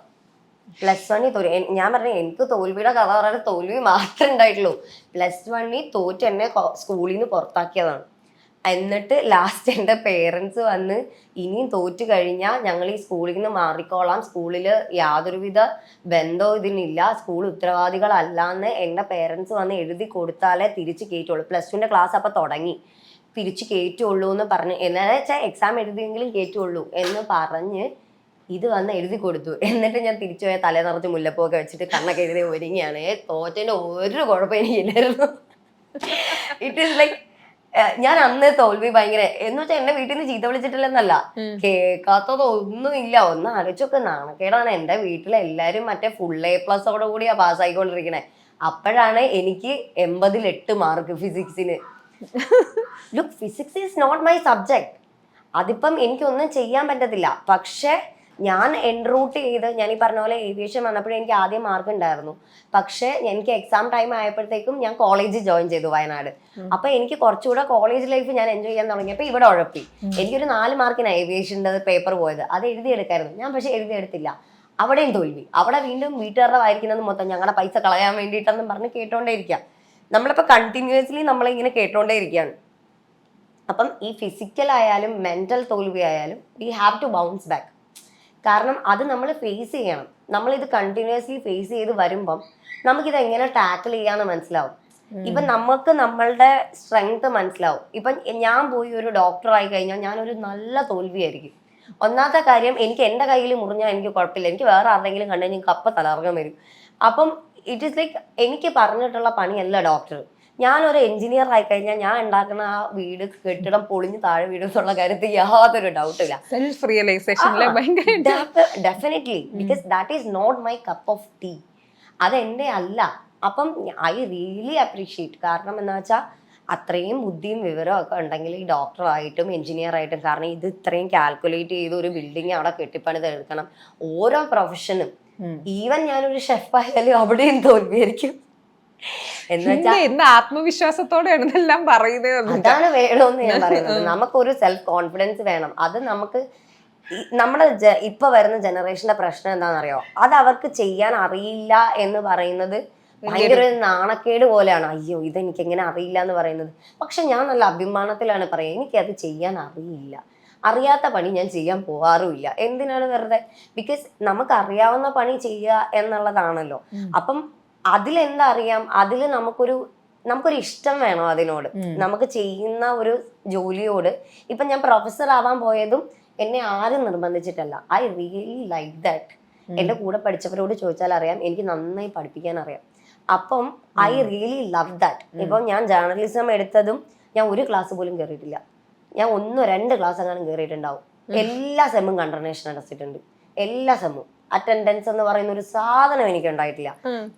A: +1 ഞാൻ പറഞ്ഞു, എനിക്ക് തോൽവിയുടെ കഥ പറയാൻ തോൽവി മാത്രമേ ഉണ്ടായിട്ടുള്ളൂ. +1 തോറ്റ് എന്നെ സ്കൂളിൽ നിന്ന് പുറത്താക്കിയതാണ്. എന്നിട്ട് ലാസ്റ്റ് എൻ്റെ പേരൻസ് വന്ന് ഇനിയും തോറ്റു കഴിഞ്ഞാൽ ഞങ്ങൾ ഈ സ്കൂളിൽ നിന്ന് മാറിക്കോളാം, സ്കൂളിൽ യാതൊരുവിധ ബന്ധവും ഇതിനില്ല, സ്കൂൾ ഉത്തരവാദികളല്ലാന്ന് എൻ്റെ പേരൻസ് വന്ന് എഴുതി കൊടുത്താലേ തിരിച്ച് കയറ്റുള്ളൂ. +2 ക്ലാസ് അപ്പം തുടങ്ങി, തിരിച്ച് കയറ്റുള്ളൂ എന്ന് പറഞ്ഞ്, എന്താണെന്ന് വെച്ചാൽ എക്സാം എഴുതിയെങ്കിലും കയറ്റുള്ളൂ എന്ന് പറഞ്ഞ് ഇത് വന്ന് എഴുതി കൊടുത്തു. എന്നിട്ട് ഞാൻ തിരിച്ചു പോയ തലേ നിറച്ച് മുല്ലപ്പൂവൊക്കെ വെച്ചിട്ട് കണ്ണൊക്കെ എഴുതി ഒരുങ്ങിയാണ്. തോറ്റേൻ്റെ ഒരു കുഴപ്പം എനിക്കില്ലായിരുന്നു. ഇറ്റ് ഈസ് ലൈക്ക് ഞാൻ അന്ന് തോൽവി ഭയങ്കര എന്ന് വെച്ചാൽ എന്റെ വീട്ടിൽ നിന്ന് ചീത്ത വിളിച്ചിട്ടില്ലെന്നല്ല, കേൾക്കാത്തതൊന്നും ഇല്ല. ഒന്ന് ആലോചിച്ചൊക്കെ നാണക്കേടാണ്. എന്റെ വീട്ടിലെ എല്ലാരും മറ്റേ full A+ കൂടിയാ പാസ്സായിക്കൊണ്ടിരിക്കണേ. അപ്പോഴാണ് എനിക്ക് 80-8 മാർക്ക് ഫിസിക്സിന്. Look, physics is not my subject. അതിപ്പം എനിക്കൊന്നും ചെയ്യാൻ പറ്റത്തില്ല. പക്ഷെ ഞാൻ എൻറൂട്ട് ചെയ്ത്, ഞാൻ ഈ പറഞ്ഞ പോലെ ഏവിയേഷൻ വന്നപ്പോഴും എനിക്ക് ആദ്യം മാർക്ക് ഉണ്ടായിരുന്നു. പക്ഷെ എനിക്ക് എക്സാം ടൈം ആയപ്പോഴത്തേക്കും ഞാൻ കോളേജിൽ ജോയിൻ ചെയ്തു, വയനാട്. അപ്പൊ എനിക്ക് കുറച്ചുകൂടെ കോളേജ് ലൈഫ് ഞാൻ എൻജോയ് ചെയ്യാൻ തുടങ്ങിയപ്പോ ഇവിടെ ഉഴപ്പി. എനിക്കൊരു 4 മാർക്കിന് ഏവിയേഷൻ്റെ പേപ്പർ പോയത്, അത് എഴുതിയെടുക്കായിരുന്നു ഞാൻ. പക്ഷെ എഴുതിയെടുത്തില്ല. അവിടെയും തോൽവി. അവിടെ വീണ്ടും വീട്ടുകാരുടെ വായിക്കുന്നത് മൊത്തം ഞങ്ങളുടെ പൈസ കളയാൻ വേണ്ടിയിട്ടെന്നും പറഞ്ഞ് കേട്ടോണ്ടേ ഇരിക്കാം. നമ്മളിപ്പോൾ കണ്ടിന്യൂസ്ലി നമ്മളിങ്ങനെ കേട്ടോണ്ടേ ഇരിക്കുകയാണ്. അപ്പം ഈ ഫിസിക്കൽ ആയാലും മെന്റൽ തോൽവി ആയാലും we have to bounce back. കാരണം അത് നമ്മൾ ഫേസ് ചെയ്യണം. നമ്മളിത് കണ്ടിന്യൂസ്ലി ഫേസ് ചെയ്ത് വരുമ്പം നമുക്കിത് എങ്ങനെ ടാക്കിൾ ചെയ്യാന്ന് മനസ്സിലാവും. ഇപ്പം നമുക്ക് നമ്മളുടെ സ്ട്രെങ്ത് മനസ്സിലാവും. ഇപ്പം ഞാൻ പോയി ഒരു ഡോക്ടറായി കഴിഞ്ഞാൽ ഞാനൊരു നല്ല തോൽവിയായിരിക്കും. ഒന്നാമത്തെ കാര്യം, എനിക്ക് എൻ്റെ കയ്യിൽ മുറിഞ്ഞാൽ എനിക്ക് കുഴപ്പമില്ല, എനിക്ക് വേറെ ആരുടെങ്കിലും കണ്ടു കഴിഞ്ഞാൽ കപ്പ തലർക്കം വരും. അപ്പം ഇറ്റ് ഈസ് ലൈക്ക് എനിക്ക് പറഞ്ഞിട്ടുള്ള പണിയല്ല ഡോക്ടർ. ഞാനൊരു എഞ്ചിനീയർ ആയി കഴിഞ്ഞാൽ ഞാൻ ഉണ്ടാക്കുന്ന ആ വീട് കെട്ടിടം പൊളിഞ്ഞ് താഴെ വീടും എന്നുള്ള കാര്യത്തിൽ യാതൊരു ഡൗട്ടില്ല.
B: Self realisation
A: definitely, because that is not my cup of tea. അതെന്റെ അല്ല. അപ്പം ഐ റിയലി അപ്രീഷിയേറ്റ്. കാരണം എന്താ വെച്ചാൽ അത്രയും ബുദ്ധിയും വിവരവും ഒക്കെ ഉണ്ടെങ്കിൽ ഈ ഡോക്ടറായിട്ടും എഞ്ചിനീയർ ആയിട്ടും, കാരണം ഇത് ഇത്രയും കാൽക്കുലേറ്റ് ചെയ്ത് ഒരു ബിൽഡിങ് അവിടെ കെട്ടിപ്പണിത് എടുക്കണം. ഓരോ പ്രൊഫഷനും, ഈവൻ ഞാനൊരു ഷെഫ് ആയാലും അവിടെയും തോൽവിയായിരിക്കും. എന്ന് വെച്ചാൽ
B: ഇന്ന് ആത്മവിശ്വാസത്തോടെയാണ് ഇതെല്ലാം പറയുന്നത്.
A: അതാണ് വേണമെന്ന് ഞാൻ പറയുന്നത്. നമുക്കൊരു സെൽഫ് കോൺഫിഡൻസ് വേണം. അത് നമുക്ക് നമ്മുടെ ഇപ്പൊ വരുന്ന ജനറേഷന്റെ പ്രശ്നം എന്താണെന്നറിയോ, അത് അവർക്ക് ചെയ്യാൻ അറിയില്ല എന്ന് പറയുന്നത് ഭയങ്കര ഒരു നാണക്കേട് പോലെയാണ്. അയ്യോ ഇതെനിക്ക് എങ്ങനെ അറിയില്ല എന്ന് പറയുന്നത്. പക്ഷെ ഞാൻ നല്ല അഭിമാനത്തിലാണ് പറയുക, എനിക്കത് ചെയ്യാൻ അറിയില്ല. അറിയാത്ത പണി ഞാൻ ചെയ്യാൻ പോവാറുമില്ല. എന്തിനാണ് വെറുതെ? ബിക്കോസ് നമുക്ക് അറിയാവുന്ന പണി ചെയ്യുക എന്നുള്ളതാണല്ലോ. അപ്പം അതിലെന്താ അറിയാം, അതിൽ നമുക്കൊരു ഇഷ്ടം വേണം അതിനോട്, നമുക്ക് ചെയ്യുന്ന ഒരു ജോലിയോട്. ഇപ്പൊ ഞാൻ പ്രൊഫസർ ആവാൻ പോയതും എന്നെ ആരും നിർബന്ധിച്ചിട്ടല്ല. I really like that. എന്റെ കൂടെ പഠിച്ചവരോട് ചോദിച്ചാൽ അറിയാം, എനിക്ക് നന്നായി പഠിപ്പിക്കാൻ അറിയാം. അപ്പം ഐ റിയലി ലവ് ദാറ്റ്. ഇപ്പം ഞാൻ ജേർണലിസം എടുത്തതും ഞാൻ ഒരു ക്ലാസ് പോലും കയറിയിട്ടില്ല. ഞാൻ 1-2 ക്ലാസ് അങ്ങനെ കയറിയിട്ടുണ്ടാവും. എല്ലാ സെമ്മും കണ്ടർനേഷൻ അടച്ചിട്ടുണ്ട്. എല്ലാ സെമ്മും അറ്റൻഡൻസ് എന്ന് പറയുന്ന ഒരു സാധനം എനിക്ക് ഉണ്ടായിട്ടില്ല.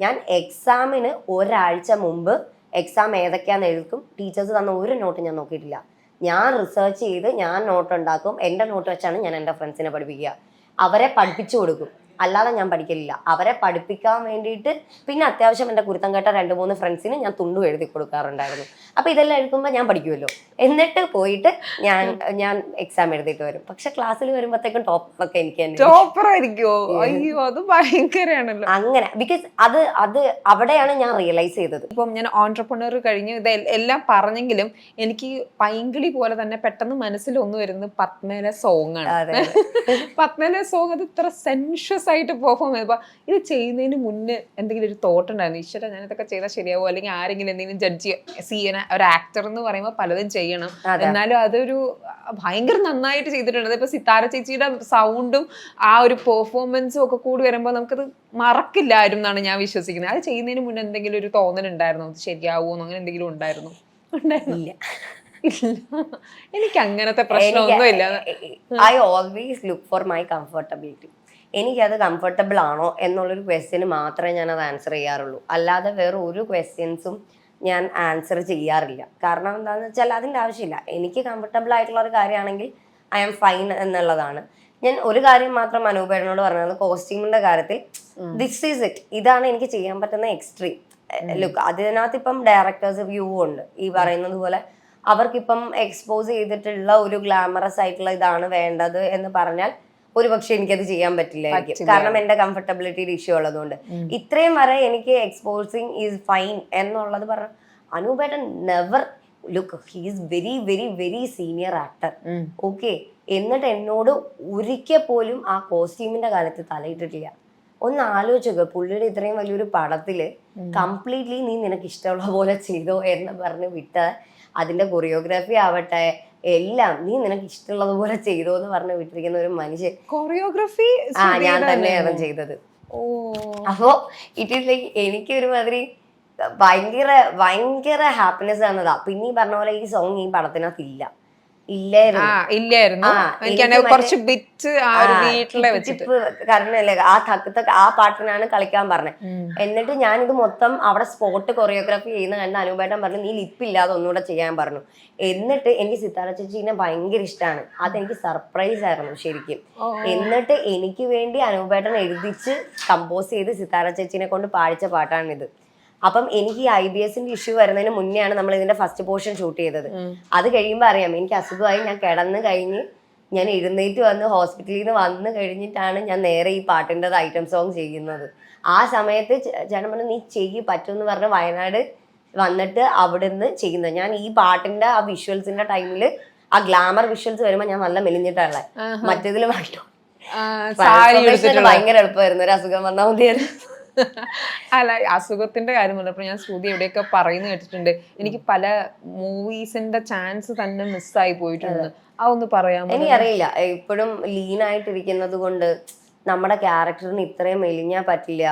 A: ഞാൻ എക്സാമിന് ഒരാഴ്ച മുമ്പ് എക്സാം ഏതൊക്കെയാന്ന് എഴുതും. ടീച്ചേഴ്സ് തന്ന ഒരു നോട്ട് ഞാൻ നോക്കിയിട്ടില്ല. ഞാൻ റിസർച്ച് ചെയ്ത് ഞാൻ നോട്ട് ഉണ്ടാക്കും. എൻ്റെ നോട്ട് വെച്ചാണ് ഞാൻ എൻ്റെ ഫ്രണ്ട്സിനെ പഠിപ്പിക്കുക. അവരെ പഠിപ്പിച്ചു കൊടുക്കും. അല്ലാതെ ഞാൻ പഠിക്കലില്ല. അവരെ പഠിപ്പിക്കാൻ വേണ്ടിയിട്ട് പിന്നെ അത്യാവശ്യം എൻ്റെ കുരുത്തം കേട്ട 2-3 ഫ്രണ്ട്സിന് ഞാൻ തുണ്ടു എഴുതി കൊടുക്കാറുണ്ടായിരുന്നു. അപ്പൊ ഇതെല്ലാം എഴുതുമ്പോൾ ഞാൻ പഠിക്കുമല്ലോ. എന്നിട്ട് പോയിട്ട് ഞാൻ എക്സാം എഴുതിയിട്ട് വരും. പക്ഷെ ക്ലാസ്സിൽ വരുമ്പോഴത്തേക്കും ടോപ്പറൊക്കെ എനിക്ക് തന്നെ.
B: ടോപ്പറായിരിക്കുമോ? അയ്യോ അത് ഭയങ്കരമാണല്ലോ.
A: അങ്ങനെ ബിക്കോസ് അത് അവിടെയാണ് ഞാൻ റിയലൈസ് ചെയ്തത്.
B: ഇപ്പം ഞാൻ ഓൺട്രപ്രണർ കഴിഞ്ഞ് ഇത് എല്ലാം പറഞ്ഞെങ്കിലും എനിക്ക് പൈങ്കിളി പോലെ തന്നെ പെട്ടെന്ന് മനസ്സിൽ ഒന്ന് വരുന്നത് പത്മേലെ സോങ് ആണ്. പത്മേലെ സോങ് അത് ഇത്ര സെൻഷ്യസ് ആയിട്ട് പെർഫോം ചെയ്തപ്പോ ഇത് ചെയ്യുന്നതിന് മുന്നേ എന്തെങ്കിലും ഒരു തോട്ട് ഉണ്ടായിരുന്നു, ഈശ്വര ഞാൻ ഇതൊക്കെ ചെയ്താൽ ശരിയാവോ, അല്ലെങ്കിൽ ആരെങ്കിലും എന്തെങ്കിലും ജഡ്ജ് ചെയ്യാൻ. ഒരു ആക്ടർ എന്ന് പറയുമ്പോൾ പലതും ചെയ്യണം, എന്നാലും അതൊരു ഭയങ്കര നന്നായിട്ട് ചെയ്തിട്ടുണ്ട്. ഇപ്പൊ സിത്താര ചേച്ചിയുടെ സൗണ്ടും ആ ഒരു പെർഫോമൻസും ഒക്കെ കൂടി വരുമ്പോൾ നമുക്കത് മറക്കില്ലായിരുന്നു എന്നാണ് ഞാൻ വിശ്വസിക്കുന്നത്. അത് ചെയ്യുന്നതിന് മുന്നേ എന്തെങ്കിലും ഒരു തോന്നലുണ്ടായിരുന്നു, അത് ശരിയാവോന്ന്, അങ്ങനെ എന്തെങ്കിലും ഉണ്ടായിരുന്നു? ഉണ്ടായിരുന്നില്ല. എനിക്ക് അങ്ങനത്തെ പ്രശ്നമൊന്നും ഇല്ല.
A: I always look for my comfortability. എനിക്കത് കംഫർട്ടബിൾ ആണോ എന്നുള്ളൊരു ക്വസ്റ്റ്യന് മാത്രമേ ഞാൻ അത് ആൻസർ ചെയ്യാറുള്ളൂ. അല്ലാതെ വേറെ ഒരു ക്വസ്റ്റ്യൻസും ഞാൻ ആൻസർ ചെയ്യാറില്ല. കാരണം എന്താണെന്ന് വെച്ചാൽ അതിൻ്റെ ആവശ്യമില്ല. എനിക്ക് കംഫർട്ടബിൾ ആയിട്ടുള്ള ഒരു കാര്യമാണെങ്കിൽ ഐ ആം ഫൈൻ എന്നുള്ളതാണ്. ഞാൻ ഒരു കാര്യം മാത്രം അനൂപേടനോട് പറഞ്ഞത്, കോസ്റ്റ്യൂമിന്റെ കാര്യത്തിൽ ദിസ് ഈസ് ഇറ്റ്, ഇതാണ് എനിക്ക് ചെയ്യാൻ പറ്റുന്ന എക്സ്ട്രീം ലുക്ക്. അതിനകത്ത് ഇപ്പം ഡയറക്ടേഴ്സ് വ്യൂ ഉണ്ട്. ഈ പറയുന്നത് പോലെ അവർക്കിപ്പം എക്സ്പോസ് ചെയ്തിട്ടുള്ള ഒരു ഗ്ലാമറസ് ആയിട്ടുള്ള ഇതാണ് വേണ്ടത് എന്ന് പറഞ്ഞാൽ ഒരു പക്ഷെ എനിക്കത് ചെയ്യാൻ പറ്റില്ലായിരിക്കും. കാരണം എന്റെ കംഫർട്ടബിലിറ്റിയുടെ ഇഷ്യൂ ഉള്ളതുകൊണ്ട്. ഇത്രയും വരെ എനിക്ക് എക്സ്പോസിങ് ഈസ് ഫൈൻ എന്നുള്ളത് പറഞ്ഞ അനൂപേട്ടൻ never look, he is very very very senior actor. Okay, എന്നിട്ട് എന്നോട് ഒരിക്കൽ പോലും ആ കോസ്റ്റ്യൂമിന്റെ കാലത്ത് തലയിട്ടിട്ടില്ല. ഒന്ന് ആലോചിക്കുക, പുള്ളിയുടെ ഇത്രയും വലിയൊരു പടത്തില് കംപ്ലീറ്റ്ലി നീ നിനക്ക് ഇഷ്ടമുള്ള പോലെ ചെയ്തോ എന്ന് പറഞ്ഞ് വിട്ട, അതിന്റെ കൊറിയോഗ്രാഫി ആവട്ടെ എല്ലാം നീ നിനക്ക് ഇഷ്ടമുള്ളതുപോലെ ചെയ്തോ എന്ന് പറഞ്ഞ് വിട്ടിരിക്കുന്ന ഒരു മനുഷ്യൻ.
B: കൊറിയോഗ്രാഫി
A: ഞാൻ തന്നെയാണ് ചെയ്തത്. അപ്പോ ഇറ്റ് ഈസ് ലൈക്ക് എനിക്ക് ഒരുമാതിരി ഭയങ്കര ഭയങ്കര ഹാപ്പിനെസ് ആണതാ. പിന്നെ ഈ പറഞ്ഞ പോലെ ഈ സോങ് ഈ പടത്തിനകത്ത്
B: ഇല്ലായിരുന്നു.
A: കാരണല്ലേ ആ പാട്ടിനാണ് കളിക്കാൻ പറഞ്ഞത്. എന്നിട്ട് ഞാനിത് മൊത്തം അവിടെ സ്പോട്ട് കൊറിയോഗ്രാഫി ചെയ്യുന്ന കണ്ട് അനൂപേട്ടൻ പറഞ്ഞു നീ ലിപ്പില്ലാതെ ഒന്നുകൂടെ ചെയ്യാൻ പറഞ്ഞു. എന്നിട്ട് എനിക്ക് സിത്താര ചേച്ചീനെ ഭയങ്കര ഇഷ്ടമാണ്. അതെനിക്ക് സർപ്രൈസ് ആയിരുന്നു ശരിക്കും. എന്നിട്ട് എനിക്ക് വേണ്ടി അനൂപേട്ടൻ എഴുതിച്ച് കമ്പോസ് ചെയ്ത് സിത്താര ചേച്ചീനെ കൊണ്ട് പാടിച്ച പാട്ടാണിത്. അപ്പം എനിക്ക് ഈ IBSന്റെ ഇഷ്യൂ വരുന്നതിന് മുന്നെയാണ് നമ്മൾ ഇതിന്റെ ഫസ്റ്റ് പോർഷൻ ഷൂട്ട് ചെയ്തത്. അത് കഴിയുമ്പോൾ അറിയാം എനിക്ക് അസുഖമായി, ഞാൻ കിടന്ന് കഴിഞ്ഞ് ഞാൻ എഴുന്നേറ്റ് വന്ന് ഹോസ്പിറ്റലിൽ നിന്ന് വന്ന് കഴിഞ്ഞിട്ടാണ് ഞാൻ നേരെ ഈ പാട്ടിൻ്റെ ഐറ്റം സോങ് ചെയ്യുന്നത്. ആ സമയത്ത് ചേട്ടൻ പറഞ്ഞു നീ ചെയ്യ് പറ്റുമെന്ന് പറഞ്ഞ് വയനാട് വന്നിട്ട് അവിടുന്ന് ചെയ്യുന്നത്. ഞാൻ ഈ പാട്ടിന്റെ ആ വിഷ്വൽസിന്റെ ടൈമിൽ ആ ഗ്ലാമർ വിഷ്വൽസ് വരുമ്പോൾ ഞാൻ നല്ല മെലിഞ്ഞിട്ടുള്ള മറ്റേതിൽ ഭയങ്കര എളുപ്പമായിരുന്നു. ഒരു അസുഖം വന്നാൽ മതിയായിരുന്നു.
B: അല്ല, അസുഖത്തിന്റെ കാര്യം പറഞ്ഞപ്പോൾ ഞാൻ ശ്രുതി എവിടെയൊക്കെ പറയുന്ന കേട്ടിട്ടുണ്ട്, എനിക്ക് പല മൂവീസിന്റെ ചാൻസ് തന്നെ മിസ്സായി പോയിട്ടുണ്ട്. അതൊന്ന് പറയാമോ?
A: എനിക്കറിയില്ല, ഇപ്പോഴും ലീനായിട്ടിരിക്കുന്നത് കൊണ്ട് നമ്മുടെ ക്യാരക്ടറിന് ഇത്രയും മെലിഞ്ഞാൽ പറ്റില്ല.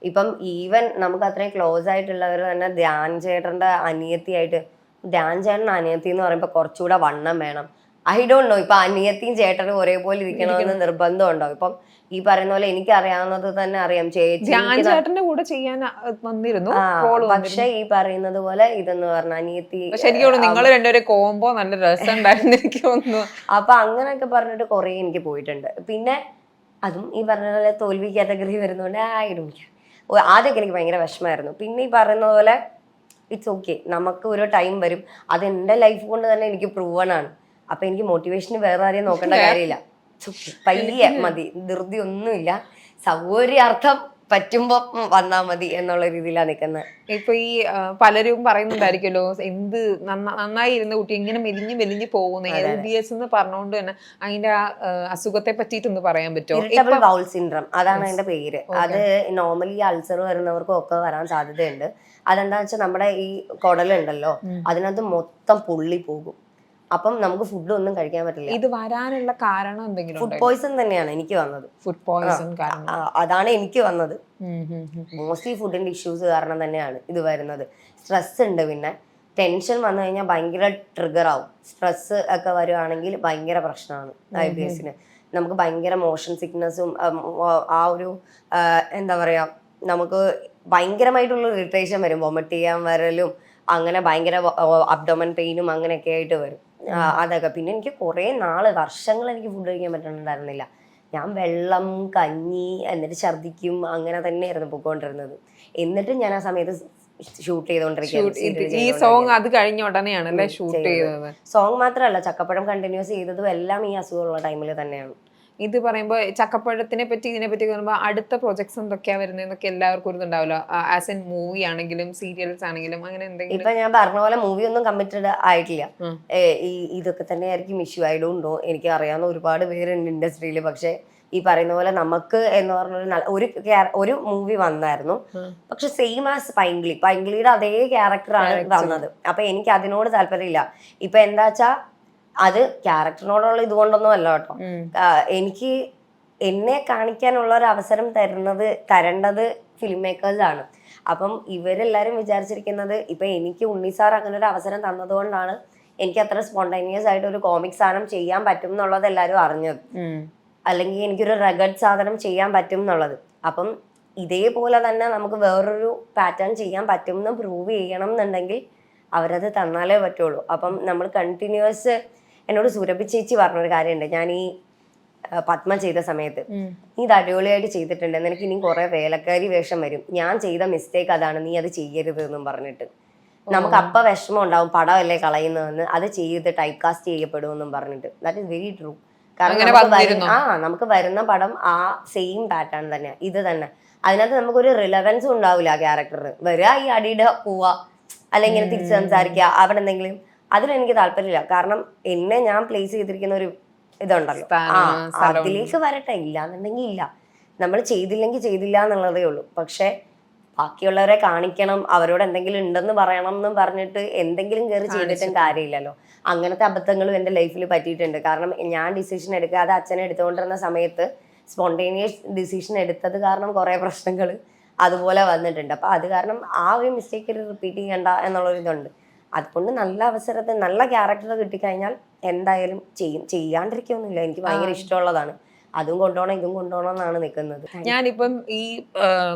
A: ഇപ്പം ഈവൻ നമുക്ക് അത്രയും ക്ലോസ് ആയിട്ടുള്ളവർ തന്നെ ധ്യാൻ ചേട്ടന്റെ അനിയത്തിയായിട്ട്, ധ്യാൻ ചേട്ടൻ അനിയത്തി എന്ന് പറയുമ്പോൾ കുറച്ചുകൂടെ വണ്ണം വേണം. ഐ ഡോണ്ട് നോ, ഇപ്പൊ അനിയത്തിയും ചേട്ടനും ഒരേപോലെ ഇരിക്കണമെന്ന് നിർബന്ധമുണ്ടോ? ഇപ്പം ഈ പറയുന്ന പോലെ എനിക്ക് അറിയാവുന്നത് തന്നെ അറിയാം,
B: ചേട്ടന്റെ കൂടെ ചെയ്യാൻ വന്നിരുന്നു.
A: പക്ഷെ ഈ പറയുന്നത് പോലെ ഇതെന്ന് പറഞ്ഞ അനിയത്തി
B: ശരിക്കും നിങ്ങൾ രണ്ടുപേരും കോമ്പോ നല്ല രസമുണ്ടായിരുന്നു എനിക്ക് തോന്നുന്നു.
A: അപ്പൊ അങ്ങനെയൊക്കെ പറഞ്ഞിട്ട് കുറെ എനിക്ക് പോയിട്ടുണ്ട്. പിന്നെ അതും ഈ പറഞ്ഞ പോലെ തോൽവി കാറ്റഗറി വരുന്നോണ്ട് ആയിടും ആദ്യമൊക്കെ എനിക്ക് ഭയങ്കര വിഷമമായിരുന്നു. പിന്നെ ഈ പറയുന്ന പോലെ ഇറ്റ്സ് ഓക്കെ, നമുക്ക് ഒരു ടൈം വരും. അത് എൻ്റെ ലൈഫ് കൊണ്ട് തന്നെ എനിക്ക് പ്രൂവൺ ആണ്. അപ്പൊ എനിക്ക് മോട്ടിവേഷന് വേറെ ആരെയും നോക്കേണ്ട കാര്യമില്ല. പയ്യെ മതി, ധൃതി ഒന്നുമില്ല, സൗകര്യാർത്ഥം പറ്റുമ്പോ വന്നാ മതി എന്നുള്ള രീതിയിലാണ് നിൽക്കുന്നത്.
B: ഇപ്പൊ ഈ പലരും പറയുന്നുണ്ടായിരിക്കുമല്ലോ, എന്ത് നന്നായി ഇരുന്ന കുട്ടി ഇങ്ങനെ മെലിഞ്ഞ് പോകുന്നു, LBS എന്ന് പറഞ്ഞുകൊണ്ട് തന്നെ അതിന്റെ ആ അസുഖത്തെ പറ്റിയിട്ടൊന്ന് പറയാൻ പറ്റുമോ?
A: ഇറിറ്റബിൾ ബൗൾ സിൻഡ്രം, അതാണ് അതിന്റെ പേര്. അത് നോർമലി അൾസർ വരുന്നവർക്കും ഒക്കെ വരാൻ സാധ്യതയുണ്ട്. അതെന്താ വെച്ചാൽ നമ്മുടെ ഈ കുടലുണ്ടല്ലോ, അതിനകത്ത് മൊത്തം പൊള്ളി പോകും. അപ്പം നമുക്ക് ഫുഡ് ഒന്നും കഴിക്കാൻ പറ്റില്ല.
B: ഇത് വരാനുള്ള കാരണം എന്തെങ്കിലും?
A: ഫുഡ് പോയ്സൺ തന്നെയാണ് എനിക്ക് വന്നത്.
B: ഫുഡ് പോയ്സൺ കാരണം
A: അതാണ് എനിക്ക് വന്നത്. മോസ്റ്റ്ലി ഫുഡിന്റെ ഇഷ്യൂസ് കാരണം തന്നെയാണ് ഇത് വരുന്നത്. സ്ട്രെസ് ഉണ്ട്, പിന്നെ ടെൻഷൻ വന്നു കഴിഞ്ഞാൽ ഭയങ്കര ട്രിഗർ ആവും. സ്ട്രെസ് ഒക്കെ വരുവാണെങ്കിൽ ഭയങ്കര പ്രശ്നമാണ് IBSന്. നമുക്ക് ഭയങ്കര മോഷൻ സിക്നസ്സും ആ ഒരു എന്താ പറയാ, നമുക്ക് ഭയങ്കരമായിട്ടുള്ള ഇറിറ്റേഷൻ വരും, വൊമിറ്റ് ചെയ്യാൻ വരലും, അങ്ങനെ ഭയങ്കര അബ്ഡോമൻ പെയിനും അങ്ങനെയൊക്കെ ആയിട്ട് വരും. അതൊക്കെ. പിന്നെ എനിക്ക് കുറേ വർഷങ്ങൾ എനിക്ക് ഫുഡ് കഴിക്കാൻ പറ്റുന്നുണ്ടായിരുന്നില്ല. ഞാൻ വെള്ളം, കഞ്ഞി, എന്നിട്ട് ഛർദിക്കും, അങ്ങനെ തന്നെയായിരുന്നു പോയിക്കൊണ്ടിരുന്നത്. എന്നിട്ട് ഞാൻ ആ സമയത്ത് ഷൂട്ട് ചെയ്തോണ്ടിരിക്കുകയാണ്.
B: ഈ സോങ് അത് കഴിഞ്ഞ ഉടനെയാണല്ലേ ഷൂട്ട് ചെയ്തത്?
A: സോങ് മാത്രമല്ല, ചക്കപ്പഴം കണ്ടിന്യൂസ് ചെയ്തതും എല്ലാം ഈ അസുഖമുള്ള ടൈമിൽ തന്നെയാണ്.
B: ഇത് പറയുമ്പോൾ ചക്കപ്പഴത്തിനെ പറ്റി ഇതിനെ പറ്റി പറയുമ്പോൾ അടുത്ത പ്രൊജക്ട്സ് എന്തൊക്കെയാ വരുന്നതെന്നൊക്കെ എല്ലാവർക്കും ഒരു ഇതുണ്ടാവല്ലോ. ആസ് എൻ മൂവി ആണെങ്കിലും സീരിയൽസ് ആണെങ്കിലും അങ്ങനെ എന്തെങ്കിലും?
A: ഇപ്പൊ ഞാൻ പറഞ്ഞ പോലെ മൂവി ഒന്നും കമ്മിറ്റഡ് ആയിട്ടില്ല. ഇതൊക്കെ തന്നെ ആയിരിക്കും ഇഷ്യൂ. I don't know. എനിക്ക് അറിയാവുന്ന ഒരുപാട് പേരുണ്ട് ഇൻഡസ്ട്രിയിൽ. പക്ഷെ ഈ പറയുന്ന പോലെ നമുക്ക് എന്ന് പറഞ്ഞ ഒരു മൂവി വന്നായിരുന്നു, പക്ഷെ സെയിം ആസ് പൈങ്കിളിയുടെ അതേ ക്യാരക്ടറാണ് വന്നത്. അപ്പൊ എനിക്ക് അതിനോട് താല്പര്യമില്ല. ഇപ്പൊ എന്താ വെച്ചാ, അത് ക്യാരക്ടറിനോടുള്ള ഇതുകൊണ്ടൊന്നും അല്ല കേട്ടോ. എനിക്ക് എന്നെ കാണിക്കാനുള്ള ഒരു അവസരം തരേണ്ടത് ഫിലിം മേക്കേഴ്സ് ആണ്. അപ്പം ഇവരെല്ലാരും വിചാരിച്ചിരിക്കുന്നത്, ഇപ്പൊ എനിക്ക് ഉണ്ണി സാർ അങ്ങനെ ഒരു അവസരം തന്നതുകൊണ്ടാണ് എനിക്ക് അത്ര സ്പോണ്ടേനിയസ് ആയിട്ട് ഒരു കോമിക് സാധനം ചെയ്യാൻ പറ്റും എന്നുള്ളത് എല്ലാവരും അറിഞ്ഞത്. അല്ലെങ്കിൽ എനിക്കൊരു റഗഡ് സാധനം ചെയ്യാൻ പറ്റും എന്നുള്ളത്. അപ്പം ഇതേപോലെ തന്നെ നമുക്ക് വേറൊരു പാറ്റേൺ ചെയ്യാൻ പറ്റും എന്ന് പ്രൂവ് ചെയ്യണം എന്നുണ്ടെങ്കിൽ അവരത് തന്നാലേ പറ്റുള്ളൂ. അപ്പം നമ്മൾ കണ്ടിന്യൂസ്, എന്നോട് സുരഭി ചേച്ചി പറഞ്ഞൊരു കാര്യമുണ്ട്, ഞാൻ ഈ പത്മ ചെയ്ത സമയത്ത്, നീ ഇത് അടിപൊളിയായിട്ട് ചെയ്തിട്ടുണ്ട്, നിനക്ക് ഇനി കുറെ വേലക്കാരി വേഷം വരും, ഞാൻ ചെയ്ത മിസ്റ്റേക്ക് അതാണ്, നീ അത് ചെയ്യരുത് എന്നും പറഞ്ഞിട്ട്. നമുക്ക് അപ്പ വിഷമം ഉണ്ടാവും, പടമല്ലേ കളയുന്നതെന്ന്, അത് ചെയ്ത് ടൈപ്പ് കാസ്റ്റ് ചെയ്യപ്പെടുമെന്നും പറഞ്ഞിട്ട്. That is very true. കാരണം നമുക്ക് വരുന്ന പടം ആ സെയിം പാറ്റേൺ തന്നെയാണ്, ഇത് തന്നെ. അതിനകത്ത് നമുക്കൊരു റിലവൻസും ഉണ്ടാവില്ല ആ ക്യാരക്ടറിന്. വരിക, ഈ അടിയുടെ പോവാ, അല്ലെങ്കിൽ ഇങ്ങനെ തിരിച്ച് സംസാരിക്കുക, അവിടെ എന്തെങ്കിലും. അതിലെനിക്ക് താല്പര്യമില്ല. കാരണം എന്നെ ഞാൻ പ്ലേസ് ചെയ്തിരിക്കുന്ന ഒരു ഇതുണ്ടല്ലോ, അതിലേക്ക് വരട്ടെ. ഇല്ലാന്നുണ്ടെങ്കിൽ ഇല്ല, നമ്മൾ ചെയ്തില്ലെങ്കിൽ ചെയ്തില്ല എന്നുള്ളതേ ഉള്ളൂ. പക്ഷെ ബാക്കിയുള്ളവരെ കാണിക്കണം, അവരോട് എന്തെങ്കിലും ഉണ്ടെന്ന് പറയണം എന്നും പറഞ്ഞിട്ട് എന്തെങ്കിലും കയറി ചെയ്തിട്ടും കാര്യമില്ലല്ലോ. അങ്ങനത്തെ അബദ്ധങ്ങളും എൻ്റെ ലൈഫിൽ പറ്റിയിട്ടുണ്ട്. കാരണം ഞാൻ ഡിസിഷൻ എടുക്കാതെ അച്ഛനെ എടുത്തുകൊണ്ടിരുന്ന സമയത്ത് സ്പോണ്ടേനിയസ് ഡിസിഷൻ എടുത്തത് കാരണം കുറേ പ്രശ്നങ്ങൾ അതുപോലെ വന്നിട്ടുണ്ട്. അപ്പൊ അത് കാരണം ആ ഒരു മിസ്റ്റേക്ക് റിപ്പീറ്റ് ചെയ്യണ്ട എന്നുള്ളൊരു ഇതുണ്ട്. അതുകൊണ്ട് നല്ല അവസരത്തിൽ നല്ല ക്യാരക്ടർ കിട്ടിക്കഴിഞ്ഞാൽ എന്തായാലും ചെയ്യും, ചെയ്യാണ്ടിരിക്കൊന്നുമില്ല. എനിക്ക് ഭയങ്കര ഇഷ്ടമുള്ളതാണ്. അതും കൊണ്ടുപോകണം ഇതും കൊണ്ടുപോകണം എന്നാണ് നിൽക്കുന്നത്.
B: ഞാനിപ്പം ഈ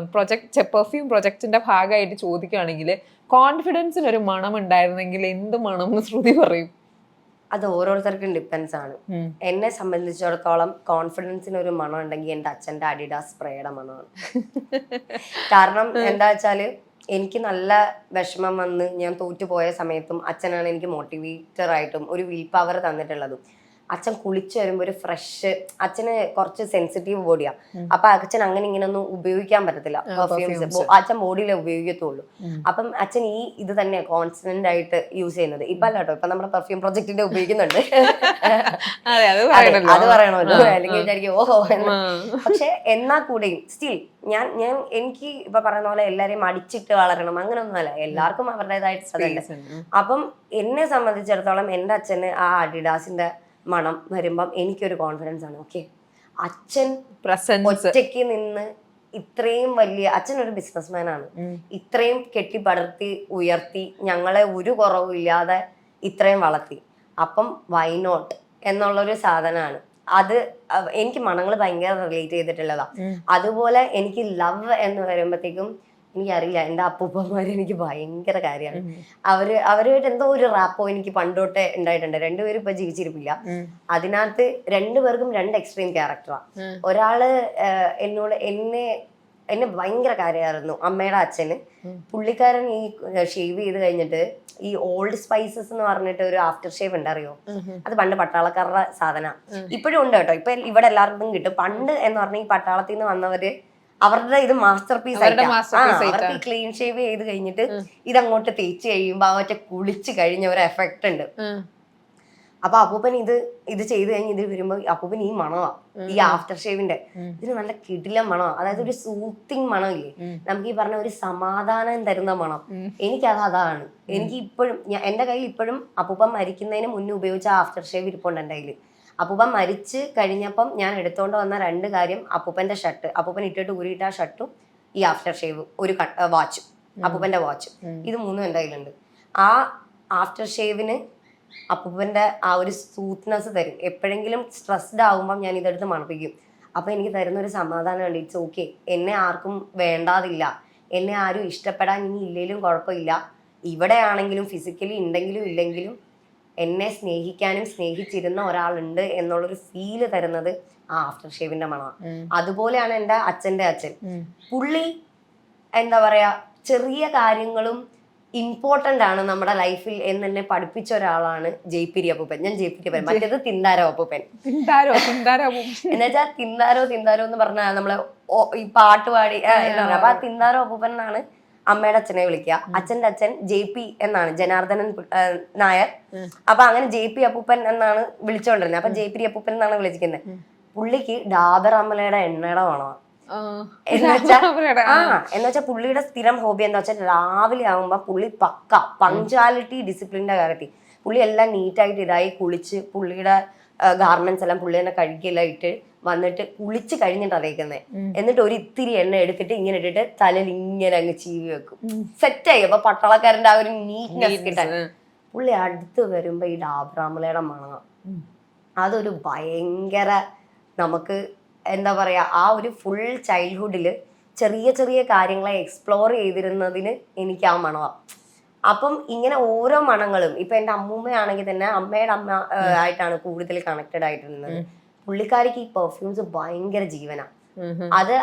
B: പെർഫ്യൂം പ്രൊജക്ടിന്റെ ഭാഗമായിട്ട് ചോദിക്കുകയാണെങ്കിൽ, കോൺഫിഡൻസിന് ഒരു മണം ഉണ്ടായിരുന്നെങ്കിൽ എന്ത് മണം എന്ന് ശ്രുതി പറയും?
A: അത് ഓരോരുത്തർക്കും ഡിപ്പെൻസ് ആണ്. എന്നെ സംബന്ധിച്ചിടത്തോളം കോൺഫിഡൻസിന് ഒരു മണം ഉണ്ടെങ്കിൽ എൻ്റെ അച്ഛൻ്റെ അഡിഡാസ് സ്പ്രേയുടെ മണമാണ്. കാരണം എന്താ വെച്ചാല്, എനിക്ക് നല്ല വിഷമം വന്ന് ഞാൻ തോറ്റുപോയ സമയത്തും അച്ഛനാണ് എനിക്ക് മോട്ടിവേറ്റർ ആയിട്ടും ഒരു വിൽ പവർ തന്നിട്ടുള്ളതും. അച്ഛൻ കുളിച്ചു വരുമ്പോൾ ഒരു ഫ്രഷ്, അച്ഛന് കുറച്ച് സെൻസിറ്റീവ് ബോഡിയാ, അപ്പൊ അച്ഛൻ അങ്ങനെ ഇങ്ങനെ ഒന്നും ഉപയോഗിക്കാൻ പറ്റത്തില്ല പെർഫ്യൂംസ്. അച്ഛൻ ബോഡിയിലേ ഉപയോഗിക്കത്തുള്ളൂ. അപ്പം അച്ഛൻ ഈ ഇത് തന്നെയാണ് കോൺസ്റ്റന്റ് ആയിട്ട് യൂസ് ചെയ്യുന്നത്. ഇപ്പൊ അല്ല കേട്ടോ, ഇപ്പൊ നമ്മുടെ പെർഫ്യൂം പ്രൊജക്ടിന്റെ ഉപയോഗിക്കുന്നുണ്ട്. അത് പറയണമല്ലോ, അല്ലെങ്കിൽ വിചാരിക്കും ഓഹോ. പക്ഷെ എന്നാ കൂടെയും സ്റ്റിൽ ഞാൻ എനിക്ക് ഇപ്പൊ പറയുന്ന പോലെ എല്ലാരെയും അടിച്ചിട്ട് വളരണം അങ്ങനൊന്നുമല്ല. എല്ലാവർക്കും അവരുടേതായിട്ട്. അപ്പം എന്നെ സംബന്ധിച്ചിടത്തോളം എൻ്റെ അച്ഛന് ആ അഡിഡാസിന്റെ മണം വരുമ്പം എനിക്കൊരു കോൺഫിഡൻസ് ആണ്. ഓക്കെ, അച്ഛൻ ഒറ്റയ്ക്ക് നിന്ന് ഇത്രയും വലിയ, അച്ഛനൊരു ബിസിനസ്മാൻ ആണ്, ഇത്രയും കെട്ടിപ്പടർത്തി ഉയർത്തി ഞങ്ങളെ ഒരു കുറവും ഇല്ലാതെ ഇത്രയും വളർത്തി. അപ്പം വൈ നോട്ട് എന്നുള്ളൊരു സാധനമാണ് അത്. എനിക്ക് മണങ്ങൾ ഭയങ്കര റിലേറ്റ് ചെയ്തിട്ടുള്ളതാ. അതുപോലെ എനിക്ക് ലവ് എന്ന് വരുമ്പോഴത്തേക്കും എനിക്കറിയില്ല, എൻ്റെ അപ്പൂപ്പന്മാര് എനിക്ക് ഭയങ്കര കാര്യമാണ്. അവരുമായിട്ട് എന്തോ ഒരു റാപ്പോ എനിക്ക് പണ്ടോട്ടെ ഉണ്ടായിട്ടുണ്ട്. രണ്ടുപേരും ഇപ്പൊ ജീവിച്ചിരിപ്പില്ല. അതിനകത്ത് രണ്ടുപേർക്കും രണ്ട് എക്സ്ട്രീം ക്യാരക്ടറാ. ഒരാള് എന്നെ എന്നെ ഭയങ്കര കാര്യമായിരുന്നു അമ്മയുടെ അച്ഛന്. പുള്ളിക്കാരൻ ഈ ഷേവ് ചെയ്ത് കഴിഞ്ഞിട്ട് ഈ ഓൾഡ് സ്പൈസസ് എന്ന് പറഞ്ഞിട്ട് ഒരു ആഫ്റ്റർ ഷേവ് ഉണ്ട്, അറിയോ? അത് പണ്ട് പട്ടാളക്കാരുടെ സാധന, ഇപ്പോഴും ഉണ്ട് കേട്ടോ. ഇപ്പൊ ഇവിടെ എല്ലാവർക്കും കിട്ടും. പണ്ട് എന്ന് പറഞ്ഞാൽ ഈ പട്ടാളത്തിൽ നിന്ന് വന്നവര് അവരുടെ ഇത് മാസ്റ്റർ പീസ് അവർക്ക് ക്ലീൻ ഷേവ് ചെയ്ത് കഴിഞ്ഞിട്ട് ഇതങ്ങോട്ട് തേച്ച് കഴിയുമ്പോ ആ മറ്റേ കുളിച്ച് കഴിഞ്ഞ ഒരു എഫക്ട് ഉണ്ട്. അപ്പൊ അപ്പൂപ്പൻ ഇത് ചെയ്ത് കഴിഞ്ഞ് ഇത് വരുമ്പോ അപ്പൂപ്പൻ ഈ മണമാ, ഈ ആഫ്റ്റർ ഷേവിന്റെ ഇതിന് നല്ല കിടിലം മണമാ. അതായത് ഒരു സൂത്തിങ് മണമില്ലേ, നമുക്ക് ഈ പറഞ്ഞ ഒരു സമാധാനം തരുന്ന മണം. അതാണ് എനിക്ക് ഇപ്പോഴും എന്റെ കയ്യിൽ ഇപ്പോഴും അപ്പൂപ്പൻ മരിക്കുന്നതിന് മുന്നേ ഉപയോഗിച്ച ആഫ്റ്റർ ഷേവ് ഇരിപ്പുണ്ട് എന്റെ കയ്യില്. അപ്പൂപ്പൻ മരിച്ച് കഴിഞ്ഞപ്പം ഞാൻ എടുത്തോണ്ട് വന്ന 2 കാര്യം, അപ്പൂപ്പന്റെ ഷർട്ട്, അപ്പൂപ്പൻ ഇട്ടിട്ട് ഊരിയിട്ട ആ ഷർട്ടും ഈ ആഫ്റ്റർ ഷേവ്, ഒരു വാച്ചും, അപ്പൂപ്പന്റെ വാച്ചും, ഇത് 3 എൻ്റെ കയ്യിലുണ്ട്. ആ ആഫ്റ്റർ ഷേവിന് അപ്പൂപ്പന്റെ ആ ഒരു സ്മൂത്ത്നെസ് തരും. എപ്പോഴെങ്കിലും സ്ട്രെസ്ഡ് ആകുമ്പം ഞാൻ ഇതെടുത്ത് മണപ്പിക്കും. അപ്പൊ എനിക്ക് തരുന്ന ഒരു സമാധാനമുണ്ട്. ഇറ്റ്സ് ഓക്കെ, എന്നെ ആർക്കും വേണ്ടാതില്ല, എന്നെ ആരും ഇഷ്ടപ്പെടാൻ ഇനി ഇല്ലെങ്കിലും കുഴപ്പമില്ല. ഇവിടെ ആണെങ്കിലും ഫിസിക്കലി ഉണ്ടെങ്കിലും ഇല്ലെങ്കിലും എന്നെ സ്നേഹിക്കാനും സ്നേഹിച്ചിരുന്ന ഒരാളുണ്ട് എന്നുള്ളൊരു ഫീല് തരുന്നത് ആ ആഫ്റ്റർ ഷേവിന്റെ മണമാണ്. അതുപോലെയാണ് എൻ്റെ അച്ഛൻ്റെ അച്ഛൻ. പുള്ളി എന്താ പറയാ, ചെറിയ കാര്യങ്ങളും ഇമ്പോർട്ടന്റ് ആണ് നമ്മുടെ ലൈഫിൽ എന്ന് എന്നെ പഠിപ്പിച്ച ഒരാളാണ് ജയ്പിരി അപ്പൂപ്പൻ. ഞാൻ ജയ്പിരി അപ്പൂപ്പൻ, മറ്റേത് തിന്താരോ അപ്പൂപ്പൻ. എന്നുവെച്ചാൽ തിന്താരോ എന്ന് പറഞ്ഞാൽ നമ്മള് ഈ പാട്ട് പാടി എന്താ പറയാ. അപ്പൊ ആ തിന്താരോ അപ്പൂപ്പൻ എന്നാണ് അമ്മയുടെ അച്ഛനെ വിളിക്കുക. അച്ഛന്റെ അച്ഛൻ JP എന്നാണ്, ജനാർദ്ദനൻ നായർ. അപ്പൊ അങ്ങനെ JP അപ്പൂപ്പൻ എന്നാണ് വിളിച്ചോണ്ടിരുന്നത്. അപ്പൊ ജയ്പിരി അപ്പൂപ്പൻ എന്നാണ് വിളിച്ചിരിക്കുന്നത്. പുള്ളിക്ക് ഡാബർ അമലയുടെ എണ്ണയുടെ മണമാണ്. എന്നുവെച്ചാൽ പുള്ളിയുടെ സ്ഥിരം ഹോബി എന്താ വെച്ചാൽ രാവിലെ ആകുമ്പോ പുള്ളി പക്ക പങ്ക്ച്വാലിറ്റി, ഡിസിപ്ലിന്റെ കാര്യത്തിൽ പുള്ളി എല്ലാം നീറ്റായിട്ട് ഇതായി കുളിച്ച്, പുള്ളിയുടെ ഗാർമെന്റ്സ് എല്ലാം പുള്ളി തന്നെ കഴുകിയെല്ലാം ഇട്ട് വന്നിട്ട് കുളിച്ച് കഴിഞ്ഞിട്ട് അതേക്കുന്നത്. എന്നിട്ട് ഒരു ഇത്തിരി എണ്ണ എടുത്തിട്ട് ഇങ്ങനെ ഇട്ടിട്ട് തലയിൽ ഇങ്ങനെ അങ്ങ് ചീവി വെക്കും. സെറ്റായി. അപ്പൊ പട്ടാളക്കാരന്റെ ആ ഒരു നീറ്റ്നെസ് കിട്ടാൻ പുള്ളി അടുത്ത് വരുമ്പോ ഈ ഡാബ്രാമലയുടെ മണം, അതൊരു ഭയങ്കര നമുക്ക് എന്താ പറയാ, ആ ഒരു ഫുൾ ചൈൽഡ്ഹുഡില് ചെറിയ ചെറിയ കാര്യങ്ങളെ എക്സ്പ്ലോർ ചെയ്തിരുന്നതിന് എനിക്ക് ആ മണമാണ്. അപ്പം ഇങ്ങനെ ഓരോ മണങ്ങളും, ഇപ്പൊ എന്റെ അമ്മൂമ്മയാണെങ്കിൽ തന്നെ അമ്മയുടെ അമ്മ ആയിട്ടാണ് കൂടുതൽ കണക്റ്റഡ് ആയിട്ടിരുന്നത്. പുള്ളിക്കാരിക്ക് ഈ പെർഫ്യൂംസ് ഭയങ്കര ജീവനാ.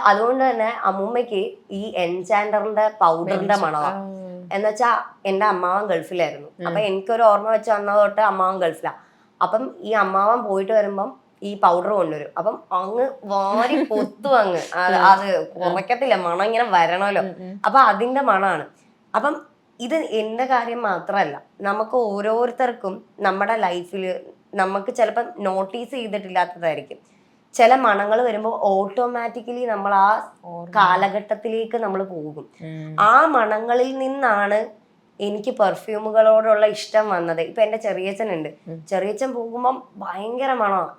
A: അതുകൊണ്ട് തന്നെ അമ്മൂമ്മയ്ക്ക് ഈ എൻചാൻഡറിന്റെ പൗഡറിന്റെ മണമാണ്. എന്നുവെച്ചാ എന്റെ അമ്മാവൻ ഗൾഫിലായിരുന്നു. അപ്പൊ എനിക്കൊരു ഓർമ്മ വെച്ച് വന്നത് തൊട്ട് അമ്മാവൻ ഗൾഫിലാ. അപ്പം ഈ അമ്മാവൻ പോയിട്ട് വരുമ്പം ഈ പൗഡർ കൊണ്ടുവരും. അപ്പം അങ്ങ് വാരി പൊത്തു അങ്ങ് അത് കുറയ്ക്കത്തില്ല, മണം ഇങ്ങനെ വരണമല്ലോ. അപ്പൊ അതിന്റെ മണമാണ്. അപ്പം ഇത് എന്റെ കാര്യം മാത്രമല്ല, നമുക്ക് ഓരോരുത്തർക്കും നമ്മുടെ ലൈഫില് നമുക്ക് ചിലപ്പോൾ നോട്ടീസ് ചെയ്തിട്ടില്ലാത്തതായിരിക്കും ചില മണങ്ങൾ വരുമ്പോൾ ഓട്ടോമാറ്റിക്കലി നമ്മൾ ആ കാലഘട്ടത്തിലേക്ക് നമ്മൾ പോകും. ആ മണങ്ങളിൽ നിന്നാണ് എനിക്ക് പെർഫ്യൂമുകളോടുള്ള ഇഷ്ടം വന്നത്. ഇപ്പൊ എന്റെ ചെറിയച്ഛനുണ്ട്. ചെറിയച്ഛൻ പോകുമ്പം ഭയങ്കര മണമാണ്.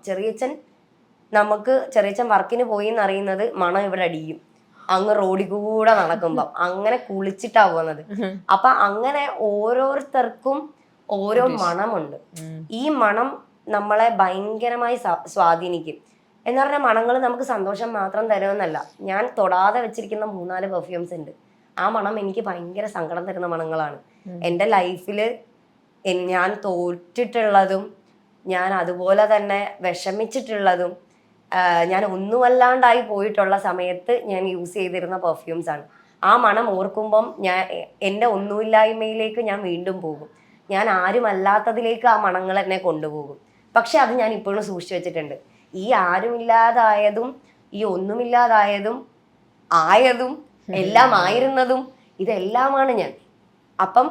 A: ചെറിയച്ഛൻ വർക്കിന് പോയി എന്നറിയുന്നത് മണം ഇവിടെ അടിയും, അങ്ങ് റോഡിൽ കൂടെ നടക്കുമ്പം. അങ്ങനെ കുളിച്ചിട്ടാ പോകുന്നത്. അപ്പൊ അങ്ങനെ ഓരോരുത്തർക്കും ഓരോ മണമുണ്ട്. ഈ മണം നമ്മളെ ഭയങ്കരമായി സ്വാധീനിക്കും. എന്ന് പറഞ്ഞാൽ മണങ്ങൾ നമുക്ക് സന്തോഷം മാത്രം തരുമെന്നല്ല. ഞാൻ തൊടാതെ വെച്ചിരിക്കുന്ന 3-4 പെർഫ്യൂംസ് ഉണ്ട്. ആ മണം എനിക്ക് ഭയങ്കര സങ്കടം തരുന്ന മണങ്ങളാണ്. എൻ്റെ ലൈഫില് ഞാൻ തോറ്റിട്ടുള്ളതും ഞാൻ അതുപോലെ തന്നെ വിഷമിച്ചിട്ടുള്ളതും ഞാൻ ഒന്നുമല്ലാണ്ടായി പോയിട്ടുള്ള സമയത്ത് ഞാൻ യൂസ് ചെയ്തിരുന്ന പെർഫ്യൂംസ് ആണ്. ആ മണം ഓർക്കുമ്പം എൻ്റെ ഒന്നുമില്ലായ്മയിലേക്ക് ഞാൻ വീണ്ടും പോകും. ഞാൻ ആരുമല്ലാത്തതിലേക്ക് ആ മണങ്ങൾ എന്നെ കൊണ്ടുപോകും. പക്ഷെ അത് ഞാൻ ഇപ്പോഴും സൂക്ഷിച്ചു വെച്ചിട്ടുണ്ട്. ഈ ആരുമില്ലാതായതും ഈ ഒന്നുമില്ലാതായതും ആയതും എല്ലാം ആയിരുന്നതും ഇതെല്ലാമാണ് ഞാൻ. അപ്പം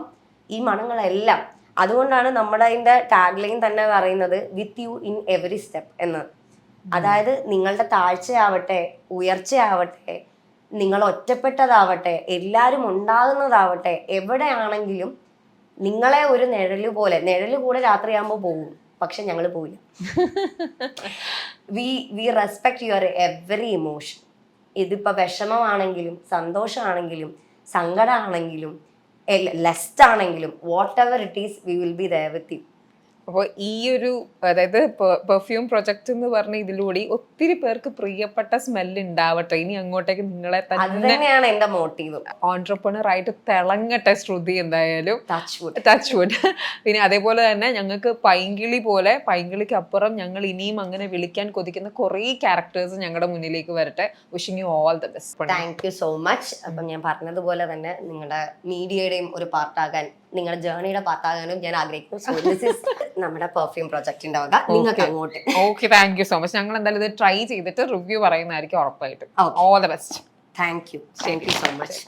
A: ഈ മണങ്ങളെല്ലാം, അതുകൊണ്ടാണ് നമ്മുടെ അതിൻ്റെ ടാഗ് ലൈൻ തന്നെ പറയുന്നത് with you in every step എന്ന്. അതായത് നിങ്ങളുടെ താഴ്ചയാവട്ടെ ഉയർച്ചയാവട്ടെ, നിങ്ങൾ ഒറ്റപ്പെട്ടതാവട്ടെ, എല്ലാവരും ഉണ്ടാകുന്നതാവട്ടെ, എവിടെയാണെങ്കിലും നിങ്ങളെ ഒരു നിഴല് കൂടെ രാത്രിയാകുമ്പോൾ പോകും. പക്ഷെ ഞങ്ങൾ പോയില്ല. We respect your every emotion. ഇതിപ്പോൾ വിഷമമാണെങ്കിലും സന്തോഷമാണെങ്കിലും സങ്കടമാണെങ്കിലും ലെസ്റ്റ് ആണെങ്കിലും whatever it is, we will be there with you.
B: അപ്പോൾ ഈ ഒരു അതായത് പെർഫ്യൂം പ്രൊജക്ട് എന്ന് പറഞ്ഞ ഇതിലൂടെ ഒത്തിരി പേർക്ക് പ്രിയപ്പെട്ട സ്മെല്ല് ഉണ്ടാവട്ടെ. ഇനി അങ്ങോട്ടേക്ക് നിങ്ങളെ
A: അത്
B: തന്നെ
A: തന്നെയാണ് എന്റെ മോട്ടീവ്.
B: ഓൺട്രപ്രണർ ആയിട്ട് തിളങ്ങട്ടെ ശ്രുതി എന്തായാലും.
A: Touch
B: wood. പിന്നെ അതേപോലെ തന്നെ ഞങ്ങൾക്ക് പൈങ്കിളി പോലെ, പൈങ്കിളിക്ക് അപ്പുറം ഞങ്ങൾ ഇനിയും അങ്ങനെ വിളിക്കാൻ കൊതിക്കുന്ന കുറേ ക്യാരക്ടേഴ്സ് ഞങ്ങളുടെ മുന്നിലേക്ക് വരട്ടെ. Wishing you all the best.
A: Thank you so much. അപ്പം ഞാൻ പറഞ്ഞതുപോലെ തന്നെ നിങ്ങളുടെ മീഡിയയുടെയും ഒരു പാർട്ടാകാൻ, നിങ്ങളുടെ ജേർണിയുടെ പാർട്ടാകാനും ഞാൻ ആഗ്രഹിക്കുന്നു. സോ ദിസ് ഈസ് നമ്മുടെ പെർഫ്യൂം പ്രൊജക്ടിന്റെ വക നിങ്ങൾക്ക് അങ്ങോട്ട്.
B: Okay, thank you so much. ഞങ്ങൾ എന്തായാലും ഇത് ട്രൈ ചെയ്തിട്ട് റിവ്യൂ പറയുന്നതായിരിക്കും ഉറപ്പായിട്ടും. All the best.
A: Thank you so much.